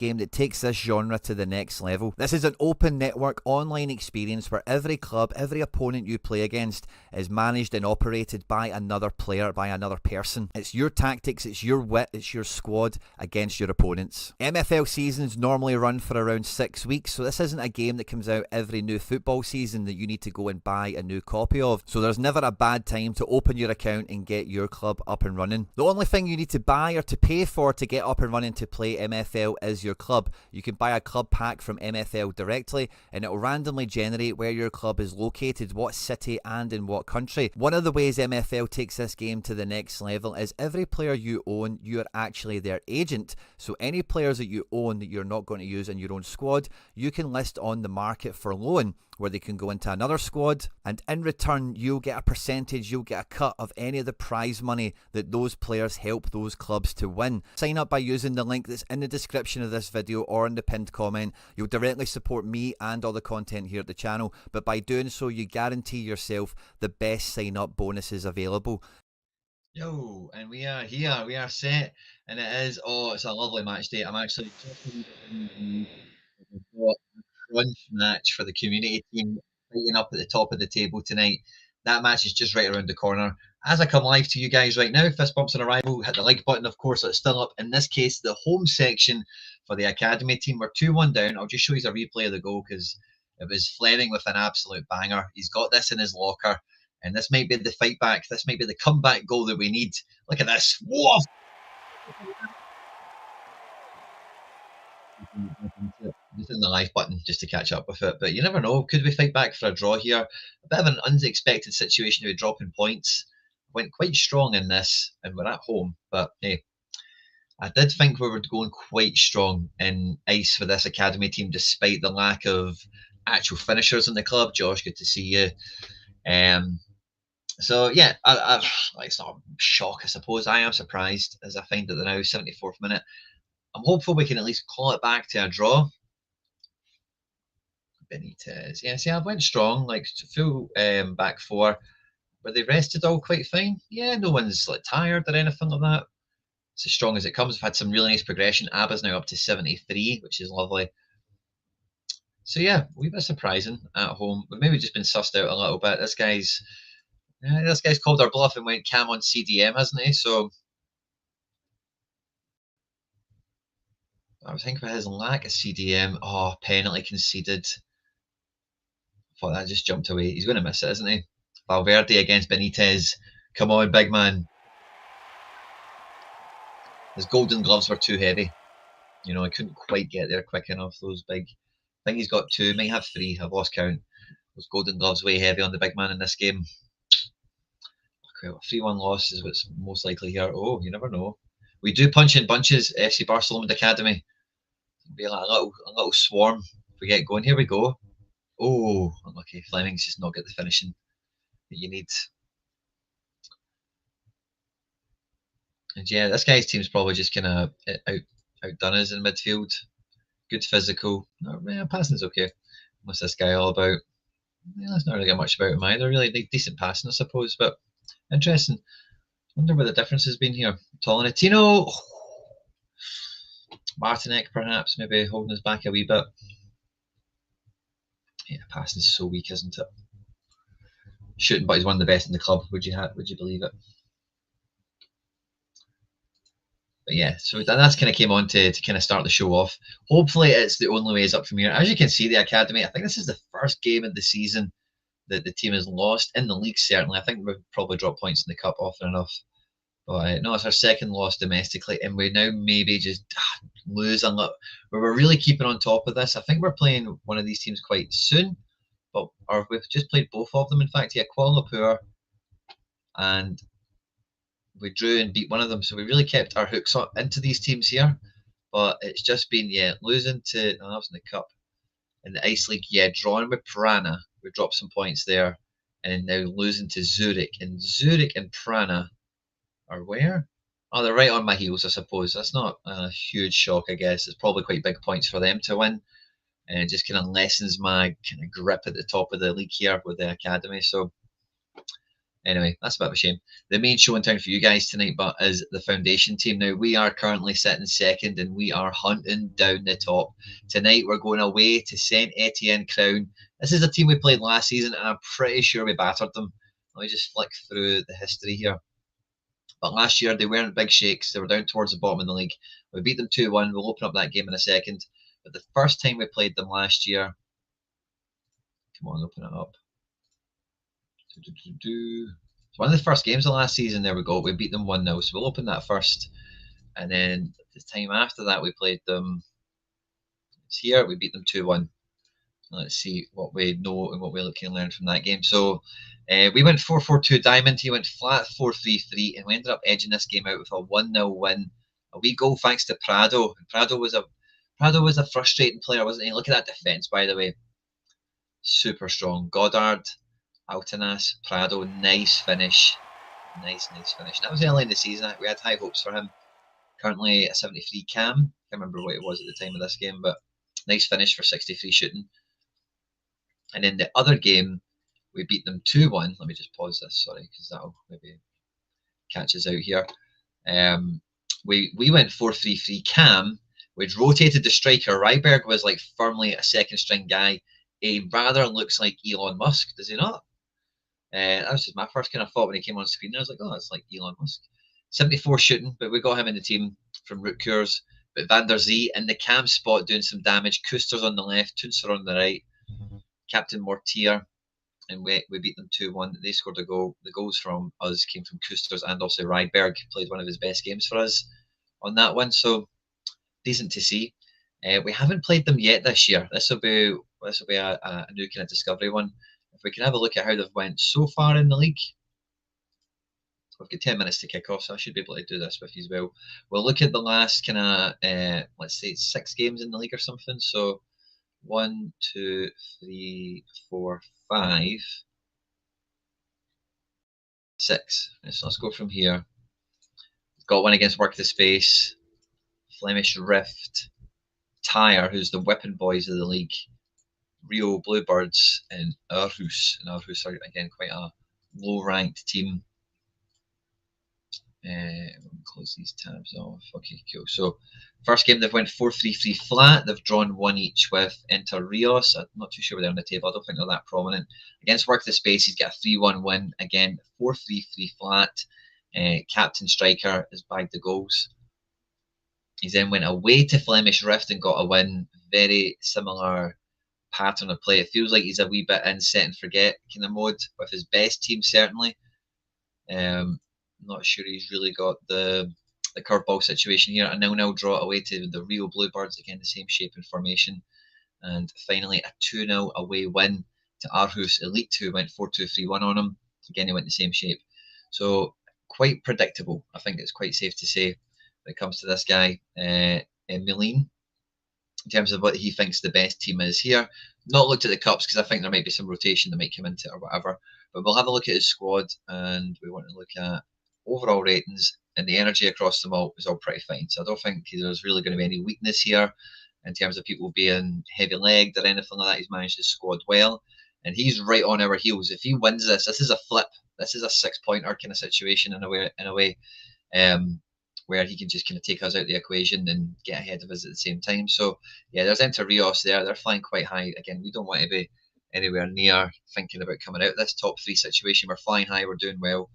game that takes this genre to the next level. This is an open network online experience where every club, every opponent you play against is managed and operated by another player, by another person. It's your tactics, it's your wit, it's your squad against your opponents. MFL seasons normally run for around 6 weeks, so this isn't a game that comes out every new football season that you need to go and buy a new copy of. So there's never a bad time to open your account and get your club up and running. The only thing you need to buy or to pay for to get up and running to play MFL is your club. You can buy a club pack from MFL directly and it will randomly generate where your club is located, what city and in what country. One of the ways MFL takes this game to the next level is every player you own, you are actually their agent. So any players that you own that you're not going to use in your own squad, you can list on the market for loan, where they can go into another squad, and in return you'll get a percentage, you'll get a cut of any of the prize money that those players help those clubs to win. Sign up by using the link that's in the description of this video or in the pinned comment. You'll directly support me and all the content here at the channel, but by doing so you guarantee yourself the best sign up bonuses available. Yo, and we are here, we are set, and it is, oh, it's a lovely match day. I'm actually just got a crunch match for the community team fighting up at the top of the table tonight. That match is just right around the corner. As I come live to you guys right now, fist bumps on arrival, hit the like button, of course, it's still up. In this case, the home section for the academy team. We're 2-1 down. I'll just show you a replay of the goal because it was Fleming with an absolute banger. He's got this in his locker, and this might be the fight back. This might be the comeback goal that we need. Look at this. Whoa! Just in the live button just to catch up with it, but you never know. Could we fight back for a draw here? A bit of an unexpected situation with dropping points. Went quite strong in this, and we're at home, but hey, I did think we were going quite strong in ice for this academy team, despite the lack of actual finishers in the club. Josh, good to see you. So yeah, it's not a shock, I suppose. I am surprised as I find that the now 74th minute. I'm hopeful we can at least call it back to a draw. Benitez, yeah. See, I went strong, like full back four. Were they rested all quite fine? Yeah, no one's like tired or anything like that. It's as strong as it comes. We've had some really nice progression. Abba's now up to 73, which is lovely. So yeah, a wee bit surprising at home. We've maybe just been sussed out a little bit. This guy's called our bluff and went cam on CDM, hasn't he? So I was thinking about his lack of CDM. Oh, penalty conceded. I thought that just jumped away. He's going to miss it, isn't he? Valverde against Benitez. Come on, big man. His golden gloves were too heavy. You know, I couldn't quite get there quick enough. Those big. I think he's got two, might have three. I've lost count. Those golden gloves way heavy on the big man in this game. Okay, 3-1 loss is what's most likely here. Oh, you never know. We do punch in bunches, FC Barcelona Academy. It'll be like a little swarm if we get going. Here we go. Oh, unlucky. Fleming's just not get the finishing that you need. And yeah, this guy's team's probably just kind of outdone us in midfield. Good physical. No, yeah, passing's okay. What's this guy all about? Yeah, let's not really get much about him either. Really decent passing, I suppose, but interesting. Wonder where the difference has been here. Tolentino, Martinek, perhaps maybe holding us back a wee bit. Yeah, passing's so weak, isn't it? Shooting, but he's one of the best in the club. Would you believe it? But yeah, so that's kind of came on to kind of start the show off. Hopefully it's the only way is up from here. As you can see, the academy, I think this is the first game of the season that the team has lost in the league, certainly. I think we've probably dropped points in the cup often enough. But no, it's our second loss domestically, and we now maybe just lose a lot. We're really keeping on top of this. I think we're playing one of these teams quite soon, or we've just played both of them. In fact, yeah, Kuala Lumpur, and we drew and beat one of them. So we really kept our hooks into these teams here. But it's just been, yeah, losing to, no, that was in the cup. In the Ice League, yeah, drawing with Prana. We dropped some points there. And now losing to Zurich. And Zurich and Prana are where? Oh, they're right on my heels, I suppose. That's not a huge shock, I guess. It's probably quite big points for them to win. And it just kind of lessens my kind of grip at the top of the league here with the academy. So Anyway, that's a bit of a shame. The main show in town for you guys tonight, but is the foundation team. Now, we are currently sitting second and we are hunting down the top. Tonight, we're going away to Saint Etienne Crown. This is a team we played last season, and I'm pretty sure we battered them. Let me just flick through the history here. But last year, they weren't big shakes. They were down towards the bottom of the league. We beat them 2-1. We'll open up that game in a second. But the first time we played them last year, come on, open it up. It's one of the first games of last season. There we go. We beat them 1-0. So we'll open that first. And then the time after that, we played them. It's here. We beat them 2-1. Let's see what we know and what we can learn from that game. So we went 4-4-2 diamond. He went flat 4-3-3, and we ended up edging this game out with a 1-0 win. A wee goal thanks to Prado. And Prado was a frustrating player, wasn't he? Look at that defence, by the way. Super strong. Goddard, Altanas, Prado, nice finish. Nice finish. That was early in the season. We had high hopes for him. Currently a 73 cam. Can't remember what it was at the time of this game, but nice finish for 63 shooting. And in the other game, we beat them 2-1. Let me just pause this, sorry, because that'll maybe catch us out here. We went 4-3-3 cam. We'd rotated the striker. Ryberg was like firmly a second string guy. He rather looks like Elon Musk, does he not? That was just my first kind of thought when he came on screen. I was like, oh, it's like Elon Musk. 74 shooting, but we got him in the team from Root Coeurs. But Van der Zee in the cam spot doing some damage. Koesters on the left, Tunser on the right. Captain Mortier, and we beat them 2-1. They scored a goal. The goals from us came from Koesters, and also Ryberg played one of his best games for us on that one. So decent to see. We haven't played them yet this year. This will be a new kind of discovery one. If we can have a look at how they've went so far in the league. We've got 10 minutes to kick off, so I should be able to do this with you as well. We'll look at the last kind of, let's say 6 games in the league or something. So 1, 2, 3, 4, 5, 6. So let's go from here. We've got one against Work the Space, Flemish Rift, Tyre, who's the whipping boys of the league, Rio Bluebirds, and Aarhus. And Aarhus are, again, quite a low-ranked team. Close these tabs off. Okay, cool. So first game they've went 4-3-3 flat. They've drawn 1 each with Inter Rios. I'm not too sure where they're on the table. I don't think they're that prominent. Against Work the Space, he's got a 3-1 win. Again, 4-3-3 flat. Captain striker has bagged the goals. He then went away to Flemish Rift and got a win. Very similar pattern of play. It feels like he's a wee bit in set and forget kind of mode with his best team, certainly. Not sure he's really got the curveball situation here. A 0-0 draw away to the Rio Bluebirds, again the same shape and formation. And finally a 2-0 away win to Aarhus Elite, who went 4-2-3-1 on him. Again, he went the same shape. So quite predictable, I think it's quite safe to say, when it comes to this guy, Milene, in terms of what he thinks the best team is here. Not looked at the cups because I think there might be some rotation that might come into it or whatever. But we'll have a look at his squad, and we want to look at overall ratings, and the energy across them all is all pretty fine. So I don't think there's really going to be any weakness here in terms of people being heavy legged or anything like that. He's managed his squad well, and he's right on our heels. If he wins this, this is a flip. This is a 6-pointer kind of situation in a way, where he can just kind of take us out the equation and get ahead of us at the same time. So yeah, there's Inter Rios there. They're flying quite high. Again, we don't want to be anywhere near thinking about coming out of this top 3 situation. We're flying high. We're doing well.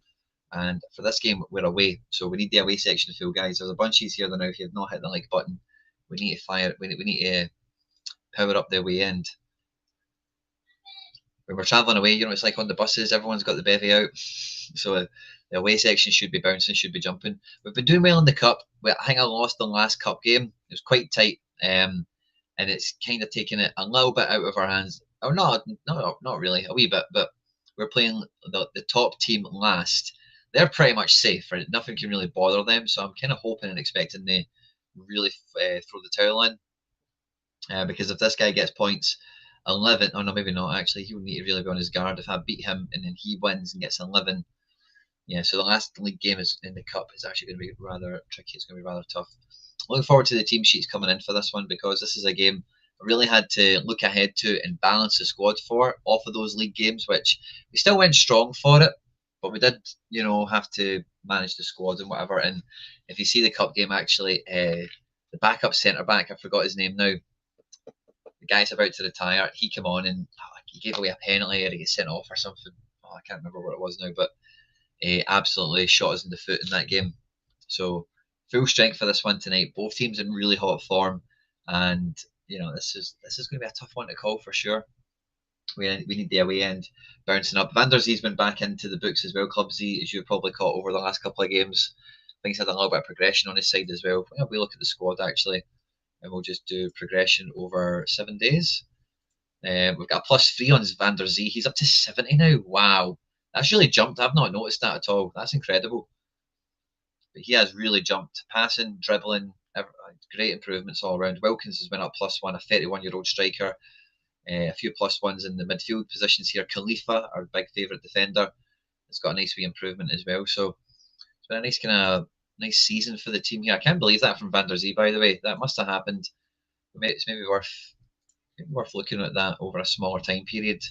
And for this game, we're away, so we need the away section to fill, guys. There's a bunch of here now. If you have not hit the like button, we need to fire. We need to power up the away end. When we're travelling away, you know, it's like on the buses. Everyone's got the bevy out, so the away section should be bouncing, should be jumping. We've been doing well in the cup. I think I lost the last cup game. It was quite tight, and it's kind of taken it a little bit out of our hands. Oh no, not really, a wee bit, but we're playing the top team last. They're pretty much safe, right? Nothing can really bother them. So I'm kind of hoping and expecting they really throw the towel in. Because if this guy gets points, 11, oh no, maybe not actually. He would need to really be on his guard. If I beat him and then he wins and gets 11, yeah. So the last league game is in the cup is actually going to be rather tricky. It's going to be rather tough. Looking forward to the team sheets coming in for this one, because this is a game I really had to look ahead to and balance the squad for off of those league games, which we still went strong for it. but we did, have to manage the squad and whatever. And if you see the cup game, actually, the backup centre back, I forgot his name now. The guy's about to retire. He came on and he gave away a penalty, or he got sent off or something. I can't remember what it was now, but he absolutely shot us in the foot in that game. So full strength for this one tonight. Both teams in really hot form, and this is going to be a tough one to call for sure. We need the away end bouncing up. Van der Zee's been back into the books as well. Club Z, as you've probably caught over the last couple of games, I think he's had a little bit of progression on his side as well. We look at the squad actually, and we'll just do progression over 7 days. We've got a +3 on Van der Zee. He's up to 70 now. Wow, that's really jumped. I've not noticed that at all. That's incredible. But he has really jumped. Passing, dribbling, great improvements all around. Wilkins has been up +1, a 31-year-old striker. A few +1s in the midfield positions here. Khalifa, our big favourite defender, has got a nice wee improvement as well. So it's been a nice season for the team here. I can't believe that from Van der Zee, by the way. That must have happened. It's maybe worth looking at that over a smaller time period.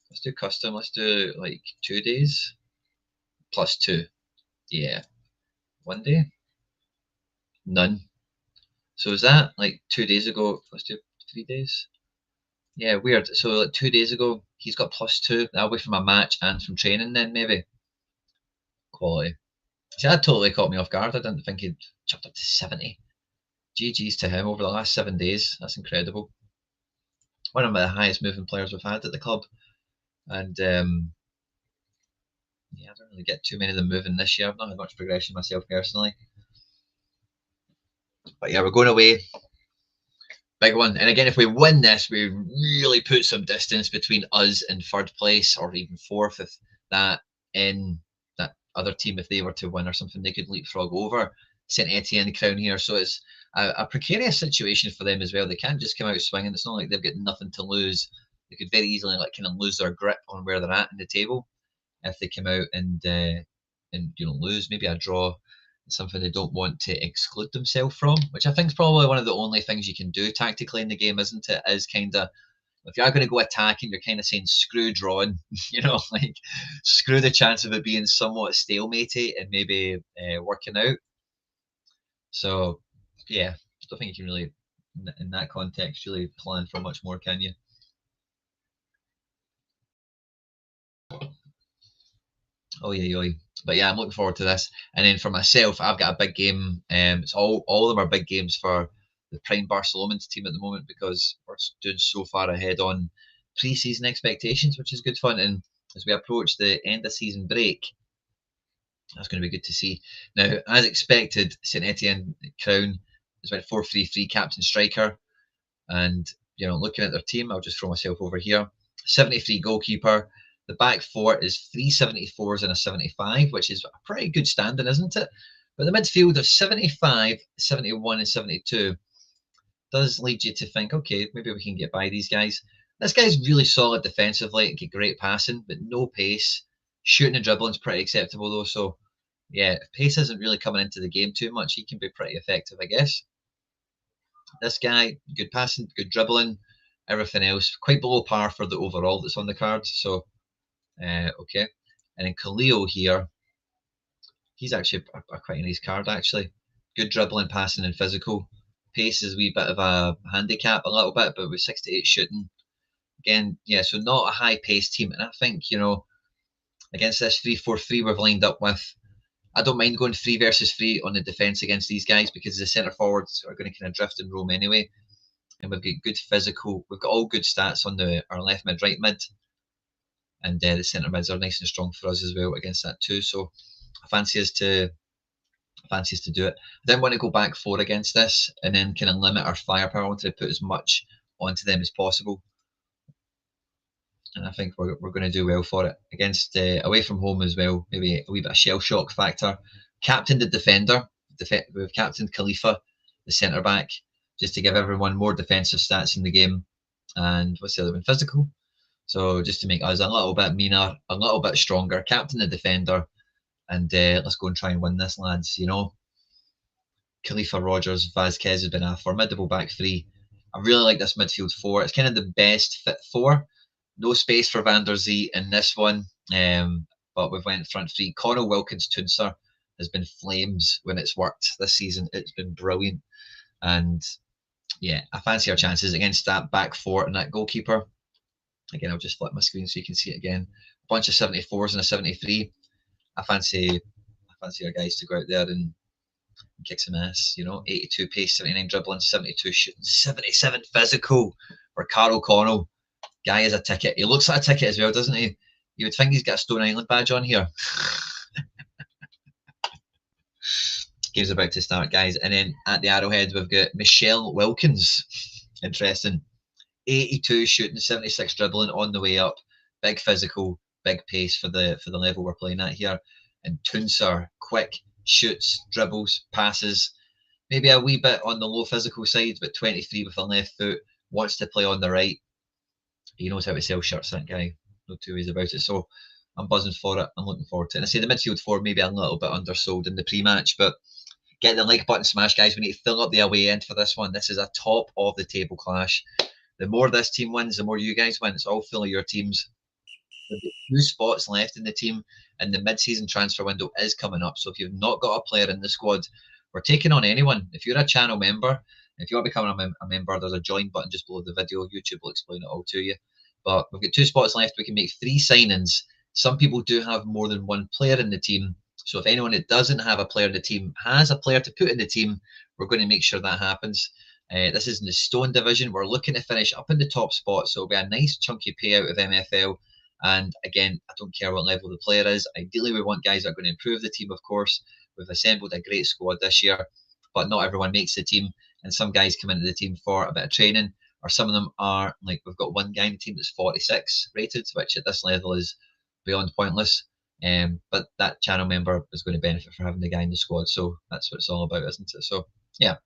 Let's do custom. Let's do like 2 days. +2. Yeah. 1 day? None. So is that like 2 days ago? Let's do 3 days. Yeah, weird. So like 2 days ago, he's got +2. That'll be from a match and from training then, maybe. Quality. See, that totally caught me off guard. I didn't think he'd jumped up to 70. GG's to him over the last 7 days. That's incredible. One of the highest moving players we've had at the club. And yeah, I don't really get too many of them moving this year. I've not had much progression myself personally. But yeah, we're going away. Big one. And again, if we win this, we really put some distance between us and third place, or even fourth, if that other team, if they were to win or something, they could leapfrog over St Etienne Crown here. So it's a precarious situation for them as well. They can't just come out swinging. It's not like they've got nothing to lose. They could very easily kind of lose their grip on where they're at in the table if they come out and lose. Maybe a draw is something they don't want to exclude themselves from, which I think is probably one of the only things you can do tactically in the game, isn't it? Is kind of, if you're going to go attacking, you're kind of saying screw drawing, like screw the chance of it being somewhat stalematy and maybe working out. So yeah, I don't think you can really, in that context, really plan for much more, can you? Oh yeah. But yeah, I'm looking forward to this. And then for myself, I've got a big game. It's all of them are big games for the Prime Barcelona's team at the moment, because we're doing so far ahead on pre-season expectations, which is good fun. And as we approach the end of season break, that's going to be good to see. Now, as expected, St Etienne Crown is about 4-3-3 captain striker. And looking at their team, I'll just throw myself over here. 73 goalkeeper. The back four is 3 74s and a 75, which is a pretty good standing, isn't it? But the midfield of 75, 71, and 72 does lead you to think, okay, maybe we can get by these guys. This guy's really solid defensively and get great passing, but no pace. Shooting and dribbling is pretty acceptable though. So yeah, if pace isn't really coming into the game too much, he can be pretty effective, I guess. This guy, good passing, good dribbling, everything else quite below par for the overall that's on the cards. So okay. And then Khalil here, he's actually a quite a nice card actually. Good dribbling, passing, and physical. Pace is a wee bit of a handicap a little bit, but with 68 shooting. Again, yeah, so not a high pace team. And I think, against this 3-4-3 we've lined up with, I don't mind going 3 versus 3 on the defence against these guys, because the centre forwards are going to kind of drift and roam anyway. And we've got good physical, we've got all good stats on our left mid, right mid. And the centre mids are nice and strong for us as well against that too. So I fancy us to do it. I didn't want to go back 4 against this and then kind of limit our firepower. I wanted to put as much onto them as possible. And I think we're going to do well for it. Against away from home as well, maybe a wee bit of shell shock factor. Captain the defender. We've captained Khalifa, the centre back, just to give everyone more defensive stats in the game. And what's the other one? Physical. So just to make us a little bit meaner, a little bit stronger. Captain the defender. And let's go and try and win this, lads. Khalifa, Rogers, Vazquez has been a formidable back 3. I really like this midfield 4. It's kind of the best fit 4. No space for Van der Zee in this one. But we've went front three. Connell, Wilkins, Toonser has been flames when it's worked this season. It's been brilliant. And yeah, I fancy our chances against that back four and that goalkeeper. Again, I'll just flip my screen so you can see it again. A bunch of 74s and a 73. I fancy our guys to go out there and kick some ass. 82 pace, 79 dribbling, 72 shooting, 77 physical for Carl Connell. Guy is a ticket. He looks like a ticket as well, doesn't he? You would think he's got a Stone Island badge on here. Game's about to start, guys. And then at the Arrowhead, we've got Michelle Wilkins. Interesting. 82 shooting, 76 dribbling on the way up. Big physical, big pace for the level we're playing at here. And Toonser, quick, shoots, dribbles, passes. Maybe a wee bit on the low physical side, but 23 with a left foot. Wants to play on the right. He knows how to sell shirts, that guy. No two ways about it. So I'm buzzing for it. I'm looking forward to it. And I say the midfield four maybe a little bit undersold in the pre-match, but get the like button smash, guys. We need to fill up the away end for this one. This is a top of the table clash. The more this team wins, the more you guys win. It's all full of your teams. There's 2 spots left in the team, and the mid-season transfer window is coming up. So if you've not got a player in the squad, we're taking on anyone. If you're a channel member, if you want to become a member, there's a join button just below the video. YouTube will explain it all to you. But we've got 2 spots left. We can make 3 signings. Some people do have more than one player in the team. So if anyone that doesn't have a player in the team has a player to put in the team, we're going to make sure that happens. This is in the Stone division. We're looking to finish up in the top spot, so it'll be a nice chunky payout of MFL. And again, I don't care what level the player is. Ideally, we want guys that are going to improve the team, of course. We've assembled a great squad this year, but not everyone makes the team. And some guys come into the team for a bit of training, or some of them are, like, we've got one guy in the team that's 46 rated, which at this level is beyond pointless. But that channel member is going to benefit from having the guy in the squad. So that's what it's all about, isn't it? So, yeah.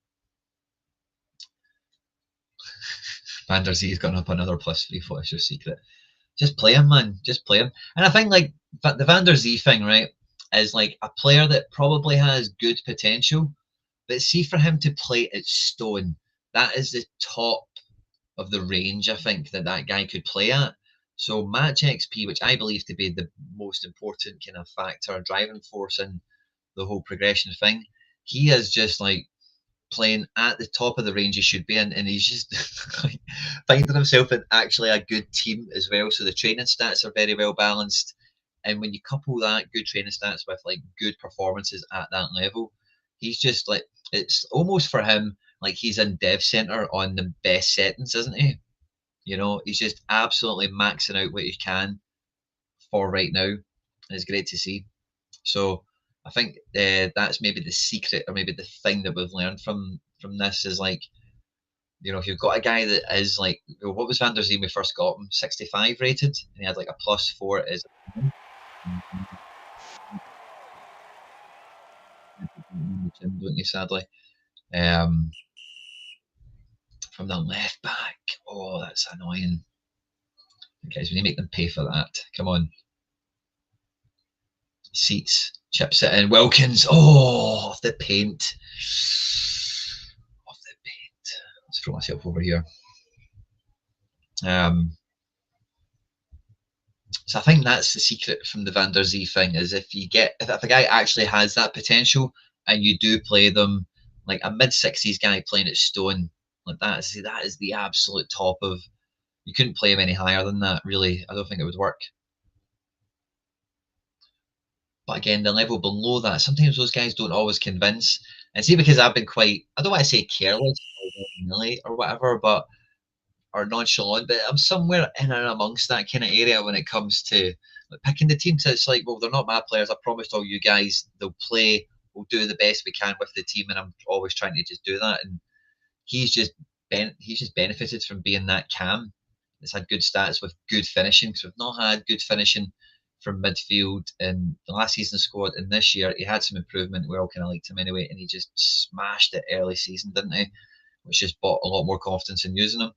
Van der Zee's gone up another +3. What is your secret? Just play him, man. Just play him. And I think, like, the Van der Zee thing, right, is like a player that probably has good potential, but see, for him to play at Stone, that is the top of the range, I think, that guy could play at. So match XP, which I believe to be the most important kind of factor, driving force in the whole progression thing, he is just like playing at the top of the range he should be in, and he's just like, finding himself in actually a good team as well. So the training stats are very well balanced, and when you couple that good training stats with like good performances at that level, he's just like, it's almost for him like he's in dev center on the best settings, isn't he? He's just absolutely maxing out what he can for right now, and it's great to see. So I think that's maybe the secret, or maybe the thing that we've learned from this is, like, if you've got a guy that is like, what was Van der Zee when we first got him? 65 rated, and he had like a +4 at his. Don't you, sadly? From the left back. Oh, that's annoying. Guys, we need to make them pay for that. Come on. Seats, chips it in. Wilkins. Oh, off the paint. Off the paint. Let's throw myself over here. So I think that's the secret from the Van der Zee thing, is if a guy actually has that potential, and you do play them like a mid-60s guy playing at Stone, like that is the absolute top of. You couldn't play him any higher than that, really. I don't think it would work. But again, the level below that, sometimes those guys don't always convince. And see, because I've been quite, I don't want to say careless or whatever, or nonchalant, but I'm somewhere in and amongst that kind of area when it comes to picking the teams. It's like, well, they're not my players. I promised all you guys they'll play. We'll do the best we can with the team, and I'm always trying to just do that. And he's just benefited from being that cam. It's had good stats with good finishing, because we've not had good finishing from midfield in the last season's squad, and this year he had some improvement. We all kind of liked him anyway, and he just smashed it early season, didn't he? Which just brought a lot more confidence in using him.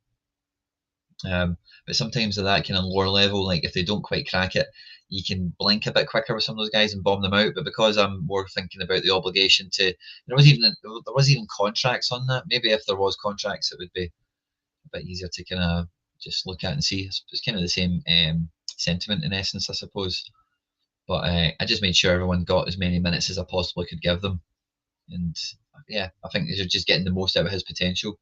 But sometimes at that kind of lower level, like if they don't quite crack it, you can blink a bit quicker with some of those guys and bomb them out. But because I'm more thinking about the obligation to, there was even contracts on that. Maybe if there was contracts, it would be a bit easier to kind of just look at and see. It's kind of the same sentiment in essence, I suppose. But I just made sure everyone got as many minutes as I possibly could give them. And yeah, I think they're just getting the most out of his potential.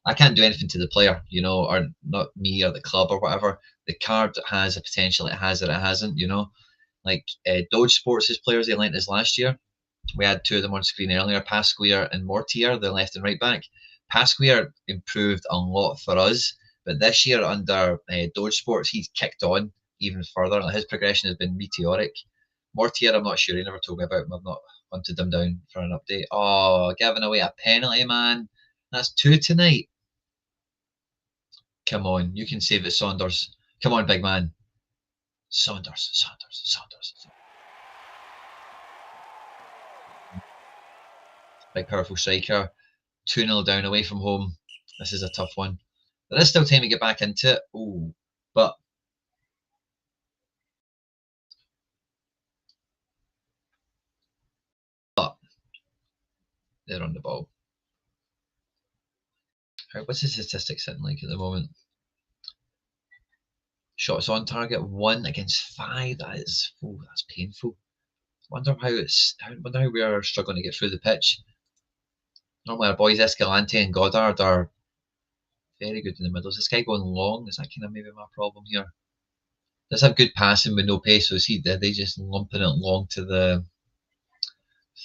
I can't do anything to the player, you know, or not me or the club or whatever. The card has a potential, it has or it hasn't, you know. Like Doge Sports' players they lent us last year. We had two of them on screen earlier, Pasquier and Mortier, the left and right back. Pasquier improved a lot for us, but this year under Doge Sports, he's kicked on even further. Like, his progression has been meteoric. Mortier, I'm not sure. He never told me about him. I've not hunted him down for an update. Oh, giving away a penalty, man. That's two tonight. Come on, you can save it, Saunders. Come on, big man. Saunders. Big, powerful striker. 2-0 down away from home. This is a tough one. There is still time to get back into it. Oh, but they're on the ball. What's the statistics sitting like at the moment? Shots on target 1 against 5. That's painful. Wonder how we are struggling to get through the pitch. Normally our boys Escalante and Goddard are very good in the middle. Is this guy going long? Is that kind of maybe my problem here? Does have good passing with no pace, so are they just lumping it long to the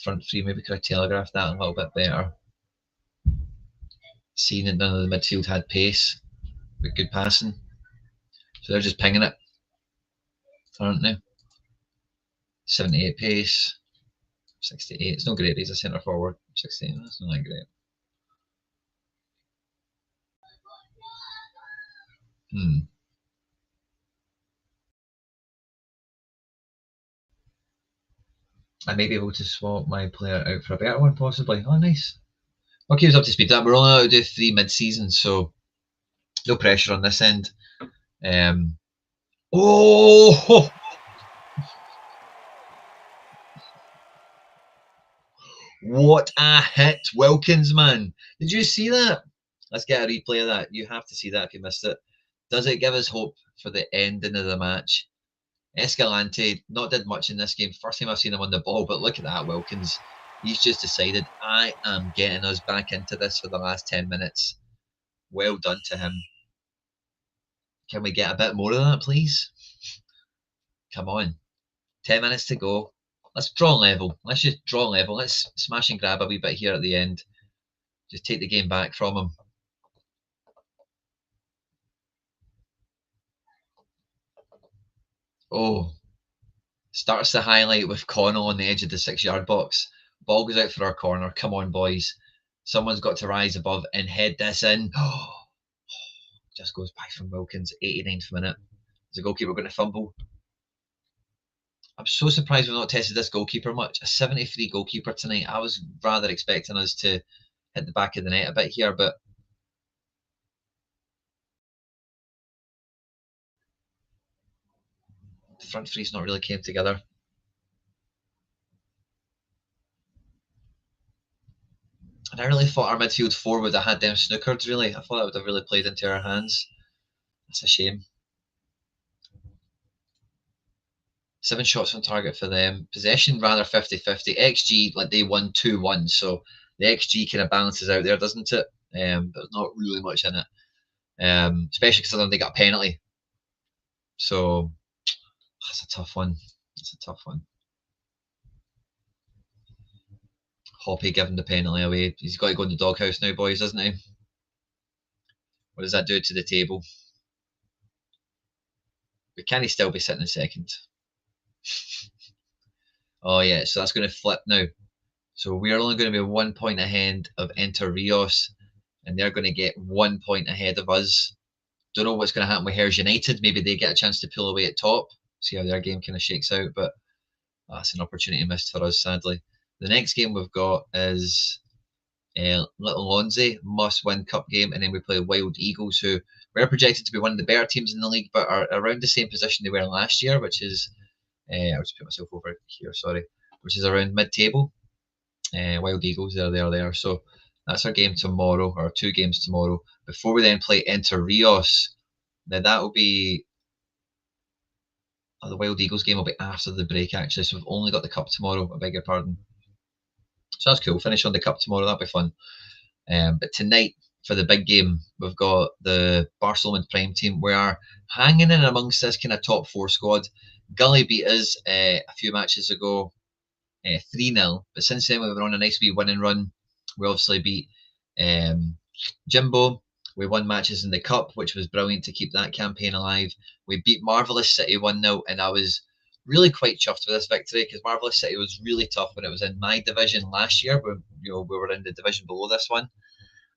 front three? Maybe could I telegraph that a little bit better? Seeing that none of the midfield had pace with good passing. So they're just pinging it, aren't they? 78 pace, 68. It's not great. He's a centre forward. 68. That's not that great. I may be able to swap my player out for a better one, possibly. Oh, nice. I'll keep us up to speed. We're only allowed to do 3 mid-season, so no pressure on this end. Oh! What a hit, Wilkins, man. Did you see that? Let's get a replay of that. You have to see that if you missed it. Does it give us hope for the ending of the match? Escalante not did much in this game. First time I've seen him on the ball, but look at that, Wilkins. He's just decided, I am getting us back into this for the last 10 minutes. Well done to him. Can we get a bit more of that, please? Come on. 10 minutes to go. Let's draw level. Let's just draw level. Let's smash and grab a wee bit here at the end. Just take the game back from him. Oh. Starts the highlight with Connell on the edge of the 6-yard box. Ball goes out for our corner. Come on, boys. Someone's got to rise above and head this in. Oh. Just goes by from Wilkins. 89th minute. Is the goalkeeper going to fumble? I'm so surprised we've not tested this goalkeeper much. A 73 goalkeeper tonight. I was rather expecting us to hit the back of the net a bit here, but the front three's not really came together. And I really thought our midfield 4 would have had them snookered, really. I thought that would have really played into our hands. That's a shame. 7 shots on target for them. Possession rather 50-50. XG, like they won 2-1, so the XG kind of balances out there, doesn't it? There's not really much in it. Especially because they got a penalty. So that's a tough one. It's a tough one. Hoppy giving the penalty away. He's got to go in the doghouse now, boys, doesn't he? What does that do to the table? But can he still be sitting in second? Oh yeah, so that's going to flip now. So we're only going to be 1 point ahead of Enter Rios, and they're going to get 1 point ahead of us. Don't know what's going to happen with Hairs United. Maybe they get a chance to pull away at top. See how their game kind of shakes out, but that's an opportunity missed for us, sadly. The next game we've got is Little Lonzy, must-win cup game, and then we play Wild Eagles, who were projected to be one of the better teams in the league, but are around the same position they were last year, which is, I'll just put myself over here, sorry, which is around mid-table. Wild Eagles, they're there. So that's our game tomorrow, or 2 games tomorrow, before we then play Enter Rios. Now that will be the Wild Eagles game will be after the break, actually. So we've only got the Cup tomorrow, I beg your pardon. So that's cool. Finish on the Cup tomorrow, that'll be fun. But tonight, for the big game, we've got the Barcelona Prime team. We are hanging in amongst this kind of top 4 squad. Gully beat us a few matches ago, 3-0. But since then, we've been on a nice wee winning run. We obviously beat Jimbo. We won matches in the Cup, which was brilliant to keep that campaign alive. We beat Marvellous City 1-0, and I was really quite chuffed with this victory because Marvellous City was really tough when it was in my division last year. We were in the division below this one.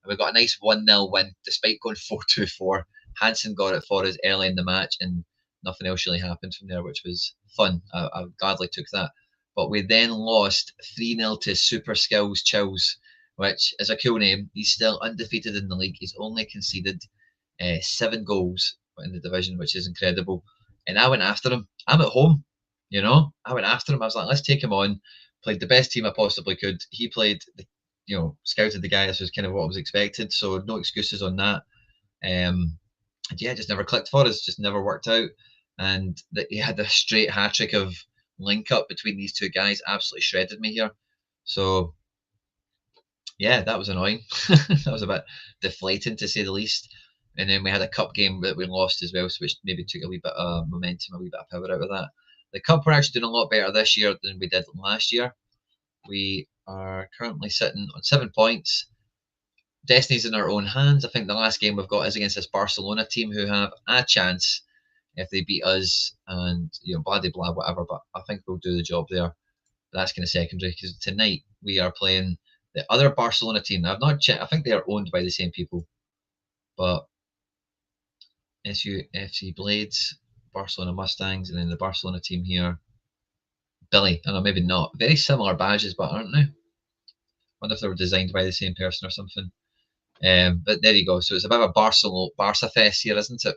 And we got a nice 1-0 win despite going 4-2-4. Hansen got it for us early in the match, and nothing else really happened from there, which was fun. I gladly took that. But we then lost 3-0 to Super Skills Chills, which is a cool name. He's still undefeated in the league. He's only conceded 7 goals in the division, which is incredible. And I went after him. I'm at home, I went after him. I was like, let's take him on. Played the best team I possibly could. He played scouted the guy. This was kind of what was expected, so no excuses on that. And yeah, it just never clicked for us, just never worked out. And he had a straight hat trick of link up between these two guys, absolutely shredded me here. So yeah, that was annoying. That was a bit deflating to say the least. And then we had a cup game that we lost as well, so which maybe took a wee bit of momentum, a wee bit of power out of that. The cup, we're actually doing a lot better this year than we did last year. We are currently sitting on 7 points. Destiny's in our own hands. I think the last game we've got is against this Barcelona team who have a chance if they beat us, and blah de blah whatever. But I think we'll do the job there. That's kind of secondary because tonight we are playing the other Barcelona team. Now, I've not checked. I think they are owned by the same people, but SUFC Blades, Barcelona Mustangs, and then the Barcelona team here. Billy, I don't know, maybe not. Very similar badges, but aren't they? Wonder if they were designed by the same person or something. But there you go. So it's a bit of a Barca fest here, isn't it?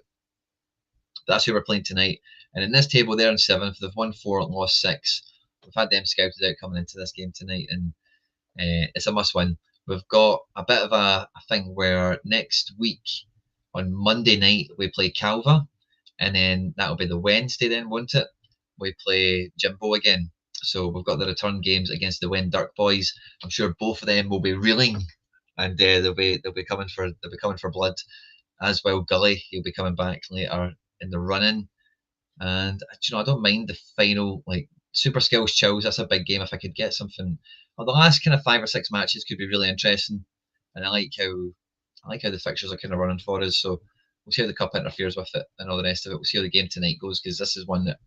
That's who we're playing tonight. And in this table, they're in 7th. They've won 4 and lost 6. We've had them scouted out coming into this game tonight, and it's a must-win. We've got a bit of a thing where next week on Monday night we play Calva, and then that'll be the Wednesday then, won't it? We play Jimbo again. So we've got the return games against the Wen Dirk boys. I'm sure both of them will be reeling, and they'll be coming for blood, as well. Gully, he'll be coming back later in the running, and I don't mind the final Super Skills Chills. That's a big game. If I could get something, the last kind of 5 or 6 matches could be really interesting, and I like how the fixtures are kind of running for us. So we'll see how the cup interferes with it and all the rest of it. We'll see how the game tonight goes, because this is one that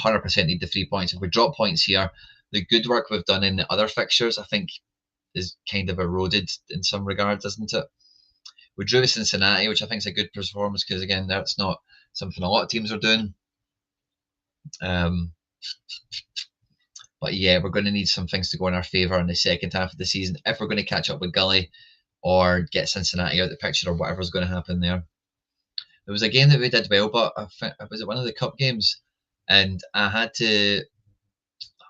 100% need the 3 points. If we drop points here, the good work we've done in the other fixtures, I think, is kind of eroded in some regards, isn't it? We drew with Cincinnati, which I think is a good performance, because again, that's not something a lot of teams are doing. But yeah, we're going to need some things to go in our favour in the second half of the season if we're going to catch up with Gully or get Cincinnati out the picture, or whatever's going to happen there. There was a game that we did well, but was it one of the cup games? And I had to, I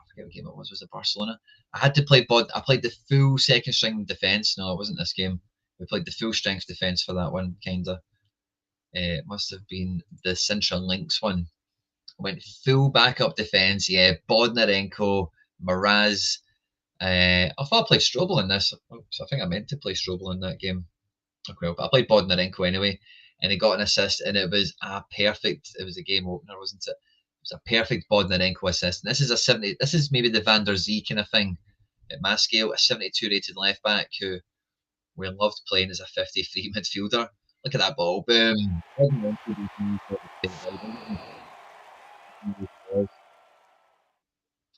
forget what game it was it Barcelona? I had to play I played the full second string defence. No, it wasn't this game. We played the full strength defence for that one, kinda. It must have been the Sintra Lynx one. Went full backup defence, yeah. Bodnarenko, Mraz. I thought I played Strobel in this. So I think I meant to play Strobel in that game. Okay, well, but I played Bodnarenko anyway, and he got an assist, and it was a perfect. It was a game opener, wasn't it? It was a perfect Bodnarenko assist. And this is a 70. This is maybe the Van der Zee kind of thing at my scale. A 72 rated left back who we loved playing as a 53 midfielder. Look at that ball, boom.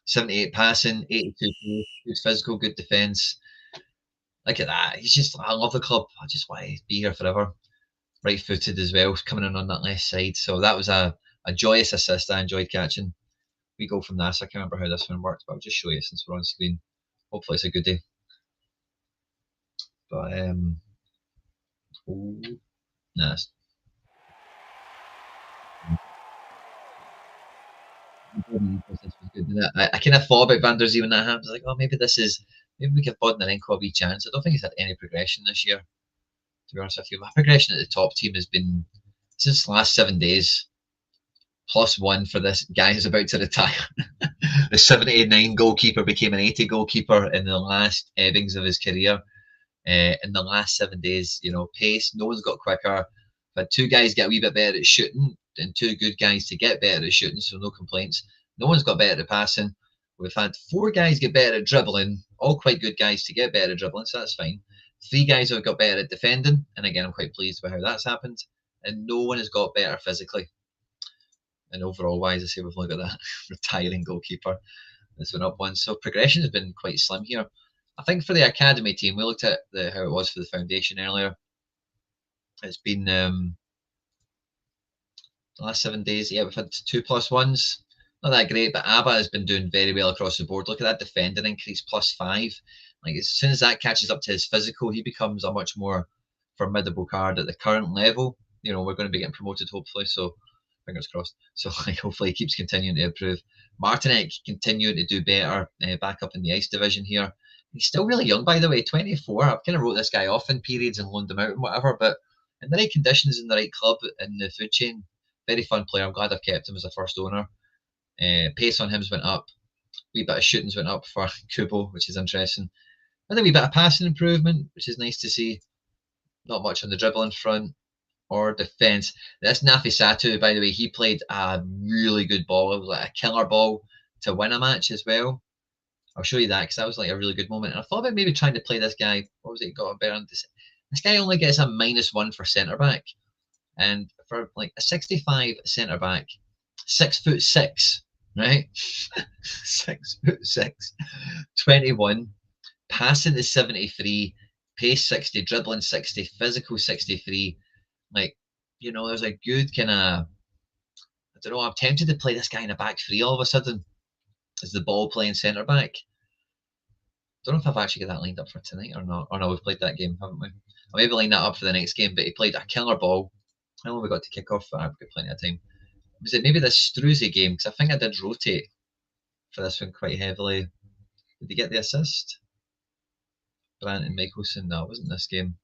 78 passing, 82 good physical, good defence. Look at that. I love the club. I just want to be here forever. Right footed as well, coming in on that left side. So that was a joyous assist I enjoyed catching. We go from that. So I can't remember how this one worked, but I'll just show you since we're on screen. Hopefully it's a good day. But nah, I kind of thought about Van der Zee when that happened. Like, oh, maybe we give Bodnarenko a wee chance. I don't think he's had any progression this year, to be honest with you. My progression at the top team has been since the last 7 days +1 for this guy who's about to retire. The 79 goalkeeper became an 80 goalkeeper in the last ebbings of his career. In the last 7 days, pace, no one's got quicker. But 2 guys get a wee bit better at shooting and 2 good guys to get better at shooting, so no complaints. No one's got better at passing. We've had 4 guys get better at dribbling, all quite good guys to get better at dribbling, so that's fine. 3 guys have got better at defending, and again, I'm quite pleased with how that's happened. And no one has got better physically. And overall wise, I say we've looked at that retiring goalkeeper that's went up one. So progression has been quite slim here. I think for the academy team, we looked at how it was for the foundation earlier. It's been the last 7 days. Yeah, we've had 2+1s. Not that great, but Abba has been doing very well across the board. Look at that defending increase, +5. Like as soon as that catches up to his physical, he becomes a much more formidable card at the current level. We're going to be getting promoted hopefully, so fingers crossed. So hopefully he keeps continuing to improve. Martinek continuing to do better, back up in the ice division here. He's still really young, by the way, 24. I've kind of wrote this guy off in periods and loaned him out and whatever, but in the right conditions, in the right club, in the food chain, very fun player. I'm glad I've kept him as a first owner. Pace on him's went up. Wee bit of shooting's went up for Kubo, which is interesting. And a wee bit of passing improvement, which is nice to see. Not much on the dribbling front or defence. This Nafisatu, by the way, he played a really good ball. It was like a killer ball to win a match as well. I'll show you that because that was like a really good moment. And I thought about maybe trying to play this guy. What was it? Got a better on this. This guy only gets a -1 for centre back, and for like a 65 centre back, 6'6", right? 6'6", 21, passing is 73, pace 60, dribbling 60, physical 63. Like, there's a good kind of, I don't know, I'm tempted to play this guy in a back three all of a sudden as the ball playing centre back. Don't know if I've actually got that lined up for tonight or not. Oh no, we've played that game, haven't we? I'll maybe line that up for the next game, but he played a killer ball. How long have we got to kick off? I've got plenty of time. Was it maybe this Struzy game? Because I think I did rotate for this one quite heavily. Did he get the assist? Brandt and Michelson? No, it wasn't this game.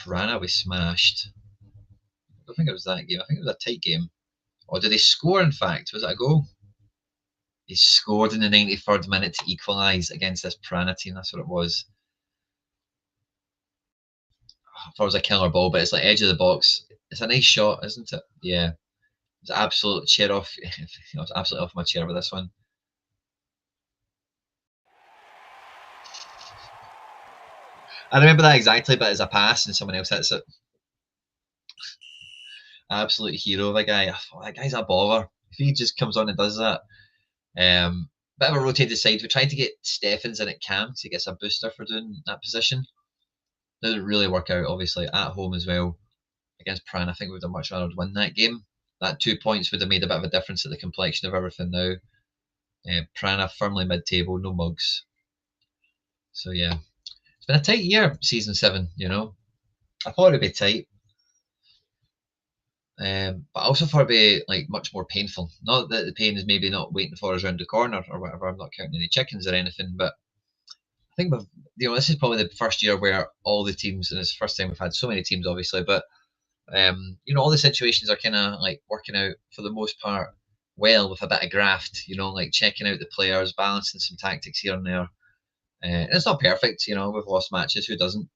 Piranha was smashed. I don't think it was that game. I think it was a tight game. Or did he score, in fact? Was it a goal? He scored in the 93rd minute to equalise against this Piranha team. That's what it was. I thought it was a killer ball, but it's like edge of the box. It's a nice shot, isn't it? Yeah. It's absolute chair off. I was absolutely off my chair with this one. I remember that exactly, but as a pass and someone else hits it. Absolute hero of a guy. Oh, that guy's a baller. If he just comes on and does that. Bit of a rotated side. We tried to get Steffens in at cam to get a booster for doing that position. Didn't really work out, obviously, at home as well. Against Pran, I think we would have much rather win that game. That 2 points would have made a bit of a difference at the complexion of everything now. Prana firmly mid-table, no mugs. So yeah, it's been a tight year, season 7. I thought it'd be tight, but I also thought it'd be like much more painful. Not that the pain is maybe not waiting for us around the corner or whatever. I'm not counting any chickens or anything, but I think this is probably the first year where all the teams, and it's the first time we've had so many teams, obviously, but all the situations are kind of like working out for the most part well with a bit of graft, like checking out the players, balancing some tactics here and there. And it's not perfect, we've lost matches, who doesn't?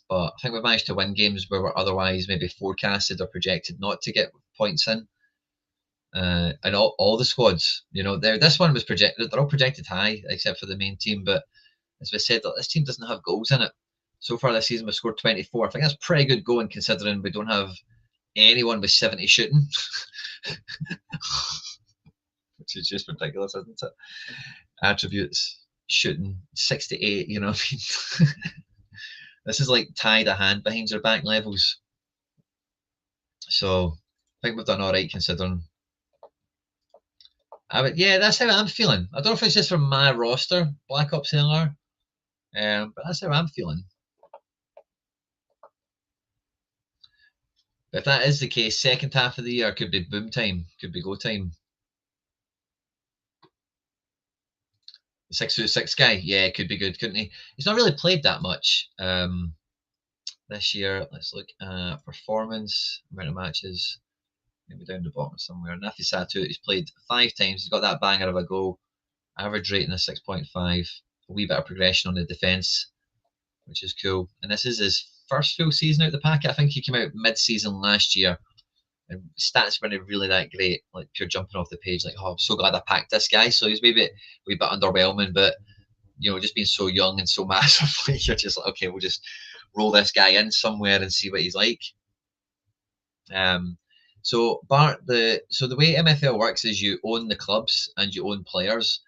But I think we've managed to win games where we're otherwise maybe forecasted or projected not to get points in. And all the squads, this one was projected, they're all projected high except for the main team. But as we said, this team doesn't have goals in it. So far this season, we've scored 24. I think that's pretty good going considering we don't have anyone with 70 shooting. Which is just ridiculous, isn't it? Attributes, shooting, 68, This is like tied a hand behind your back levels. So I think we've done all right considering. Yeah, that's how I'm feeling. I don't know if it's just from my roster, Black Ops LR, but that's how I'm feeling. If that is the case, second half of the year could be boom time, could be go time. The 6'6" guy, yeah, could be good, couldn't he? He's not really played that much. this year. Let's look at performance, amount of matches, maybe down the bottom somewhere. Nafi Satu, he's played 5 times. He's got that banger of a goal. Average rating of 6.5. A wee bit of progression on the defence, which is cool. And this is his first full season out the packet. I think he came out mid-season last year. And stats weren't really that great, like pure jumping off the page, like, oh, I'm so glad I packed this guy. So he's maybe a wee bit underwhelming, but just being so young and so massive, you're just like, okay, we'll just roll this guy in somewhere and see what he's like. So Bart, the way MFL works is you own the clubs and you own players,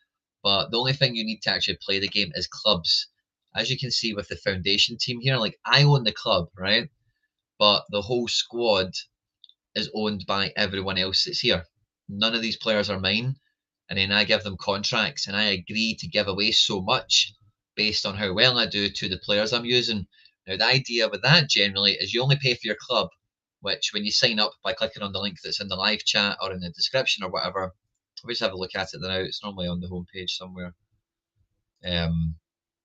but the only thing you need to actually play the game is clubs. As you can see with the foundation team here, like I own the club, right? But the whole squad is owned by everyone else that's here. None of these players are mine. And then I give them contracts and I agree to give away so much based on how well I do to the players I'm using. Now, the idea with that generally is you only pay for your club, which when you sign up by clicking on the link that's in the live chat or in the description or whatever, we just have a look at it now. It's normally on the homepage somewhere.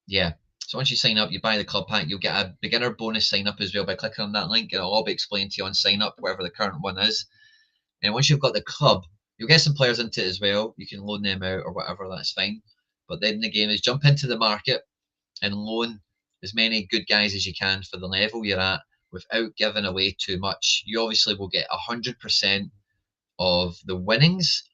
Yeah. So once you sign up, you buy the club pack, you'll get a beginner bonus sign up as well by clicking on that link. It'll all be explained to you on sign up, whatever the current one is. And once you've got the club, you'll get some players into it as well. You can loan them out or whatever, that's fine. But then the game is jump into the market and loan as many good guys as you can for the level you're at without giving away too much. You obviously will get 100% of the winnings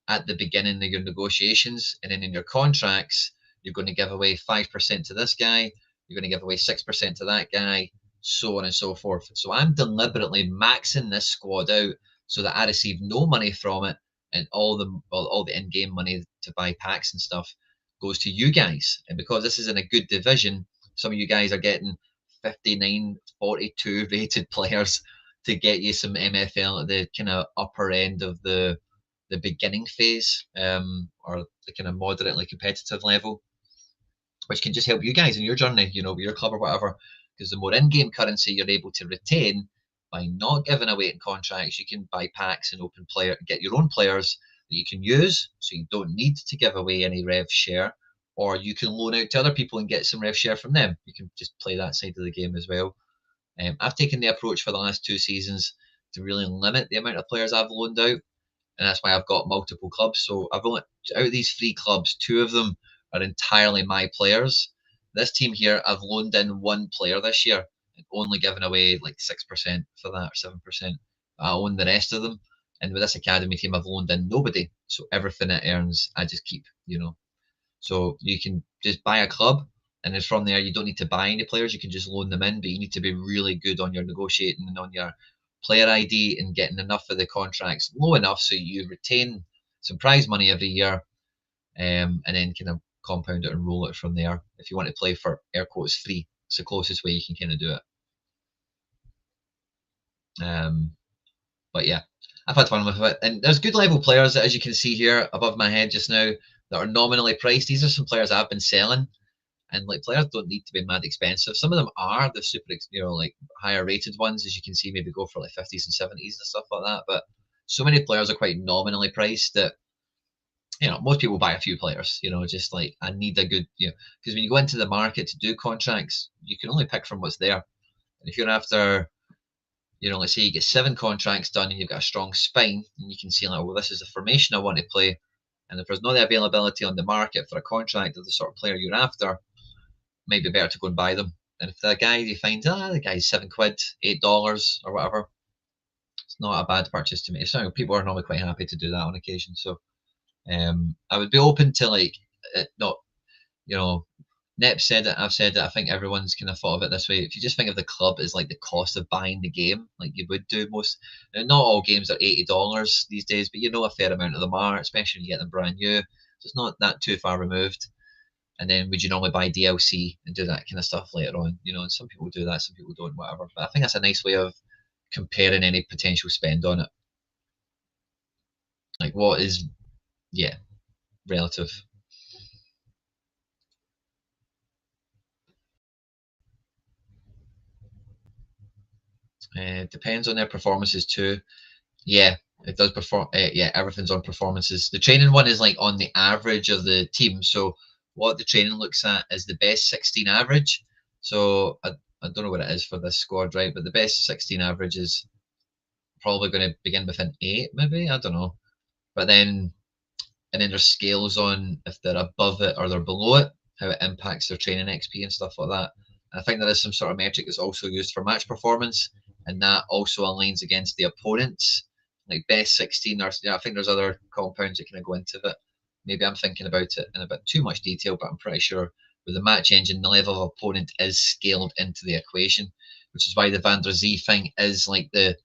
at the beginning of your negotiations, and then in your contracts, you're going to give away 5% to this guy, you're going to give away 6% to that guy, so on and so forth. So I'm deliberately maxing this squad out so that I receive no money from it, and all the in-game money to buy packs and stuff goes to you guys. And because this is in a good division, some of you guys are getting 59, 42 rated players to get you some MFL at the kind of upper end of the beginning phase, or the kind of moderately competitive level, which can just help you guys in your journey, with your club or whatever. Because the more in-game currency you're able to retain by not giving away in contracts, you can buy packs and get your own players that you can use, so you don't need to give away any rev share, or you can loan out to other people and get some rev share from them. You can just play that side of the game as well. I've taken the approach for the last 2 seasons to really limit the amount of players I've loaned out, and that's why I've got multiple clubs. So I've only, out of these 3 clubs, 2 of them are entirely my players. This team here, I've loaned in 1 player this year and only given away like 6% for that, or 7%. I own the rest of them. And with this academy team, I've loaned in nobody. So everything it earns, I just keep, So you can just buy a club, and then from there, you don't need to buy any players. You can just loan them in, but you need to be really good on your negotiating and on your player ID and getting enough of the contracts low enough so you retain some prize money every year, and then kind of compound it and roll it from there. If you want to play for air quotes free, it's the closest way you can kind of do it. But yeah, I've had fun with it, and there's good level players, as you can see here above my head just now, that are nominally priced. These are some players I've been selling, and like players don't need to be mad expensive. Some of them are the super, like higher rated ones, as you can see, maybe go for like 50s and 70s and stuff like that. But so many players are quite nominally priced that most people buy a few players. Just like I need a good, because when you go into the market to do contracts, you can only pick from what's there. And if you're after, let's say you get 7 contracts done and you've got a strong spine, and you can see like, well, this is the formation I want to play. And if there's no availability on the market for a contract of the sort of player you're after, might be better to go and buy them. And if the guy you find, the guy's £7, $8 or whatever, it's not a bad purchase to me. So people are normally quite happy to do that on occasion. So I would be open to like, not, Nep said it, I've said it, I think everyone's kind of thought of it this way. If you just think of the club as like the cost of buying the game, like you would do most, now, not all games are $80 these days, but a fair amount of them are, especially when you get them brand new. So it's not that too far removed. And then would you normally buy DLC and do that kind of stuff later on? And some people do that, some people don't, whatever. But I think that's a nice way of comparing any potential spend on it. Like what is, relative. Depends on their performances too. Yeah, it does perform. Everything's on performances. The training one is like on the average of the team. So what the training looks at is the best 16 average. So I don't know what it is for this squad, right? But the best 16 average is probably going to begin with an 8, maybe. I don't know. But then, and then there's scales on if they're above it or they're below it, how it impacts their training XP and stuff like that. And I think there is some sort of metric that's also used for match performance, and that also aligns against the opponents, like best 16. Or I think there's other compounds that kind of go into it. Maybe I'm thinking about it in a bit too much detail, but I'm pretty sure with the match engine, the level of opponent is scaled into the equation, which is why the Van der Zee thing is like the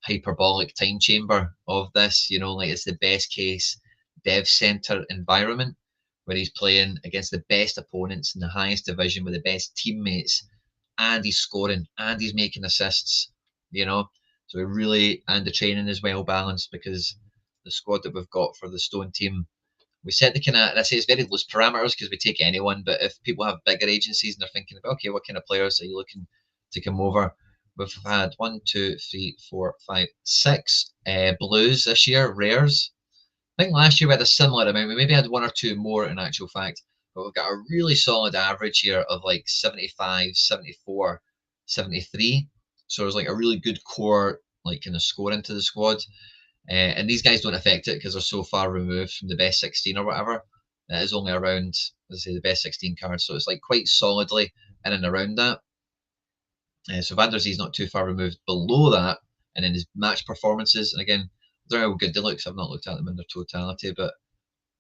hyperbolic time chamber of this. Like it's the best case dev center environment where he's playing against the best opponents in the highest division with the best teammates, and he's scoring and he's making assists. So and the training is well balanced, because the squad that we've got for the Stone team, we set the kind of, I say it's very loose parameters because we take anyone, but if people have bigger agencies and they're thinking about, okay, what kind of players are you looking to come over? We've had 1, 2, 3, 4, 5, 6 blues this year, rares. I think last year we had a similar amount. We maybe had 1 or 2 more in actual fact, but we've got a really solid average here of like 75, 74, 73. So there's like a really good core, like kind of score into the squad. And these guys don't affect it because they're so far removed from the best 16 or whatever. It is only around, as I say, the best 16 cards. So it's like quite solidly in and around that. So Van der Zee's not too far removed below that. And then his match performances, and again, I don't know how good they look, I've not looked at them in their totality, but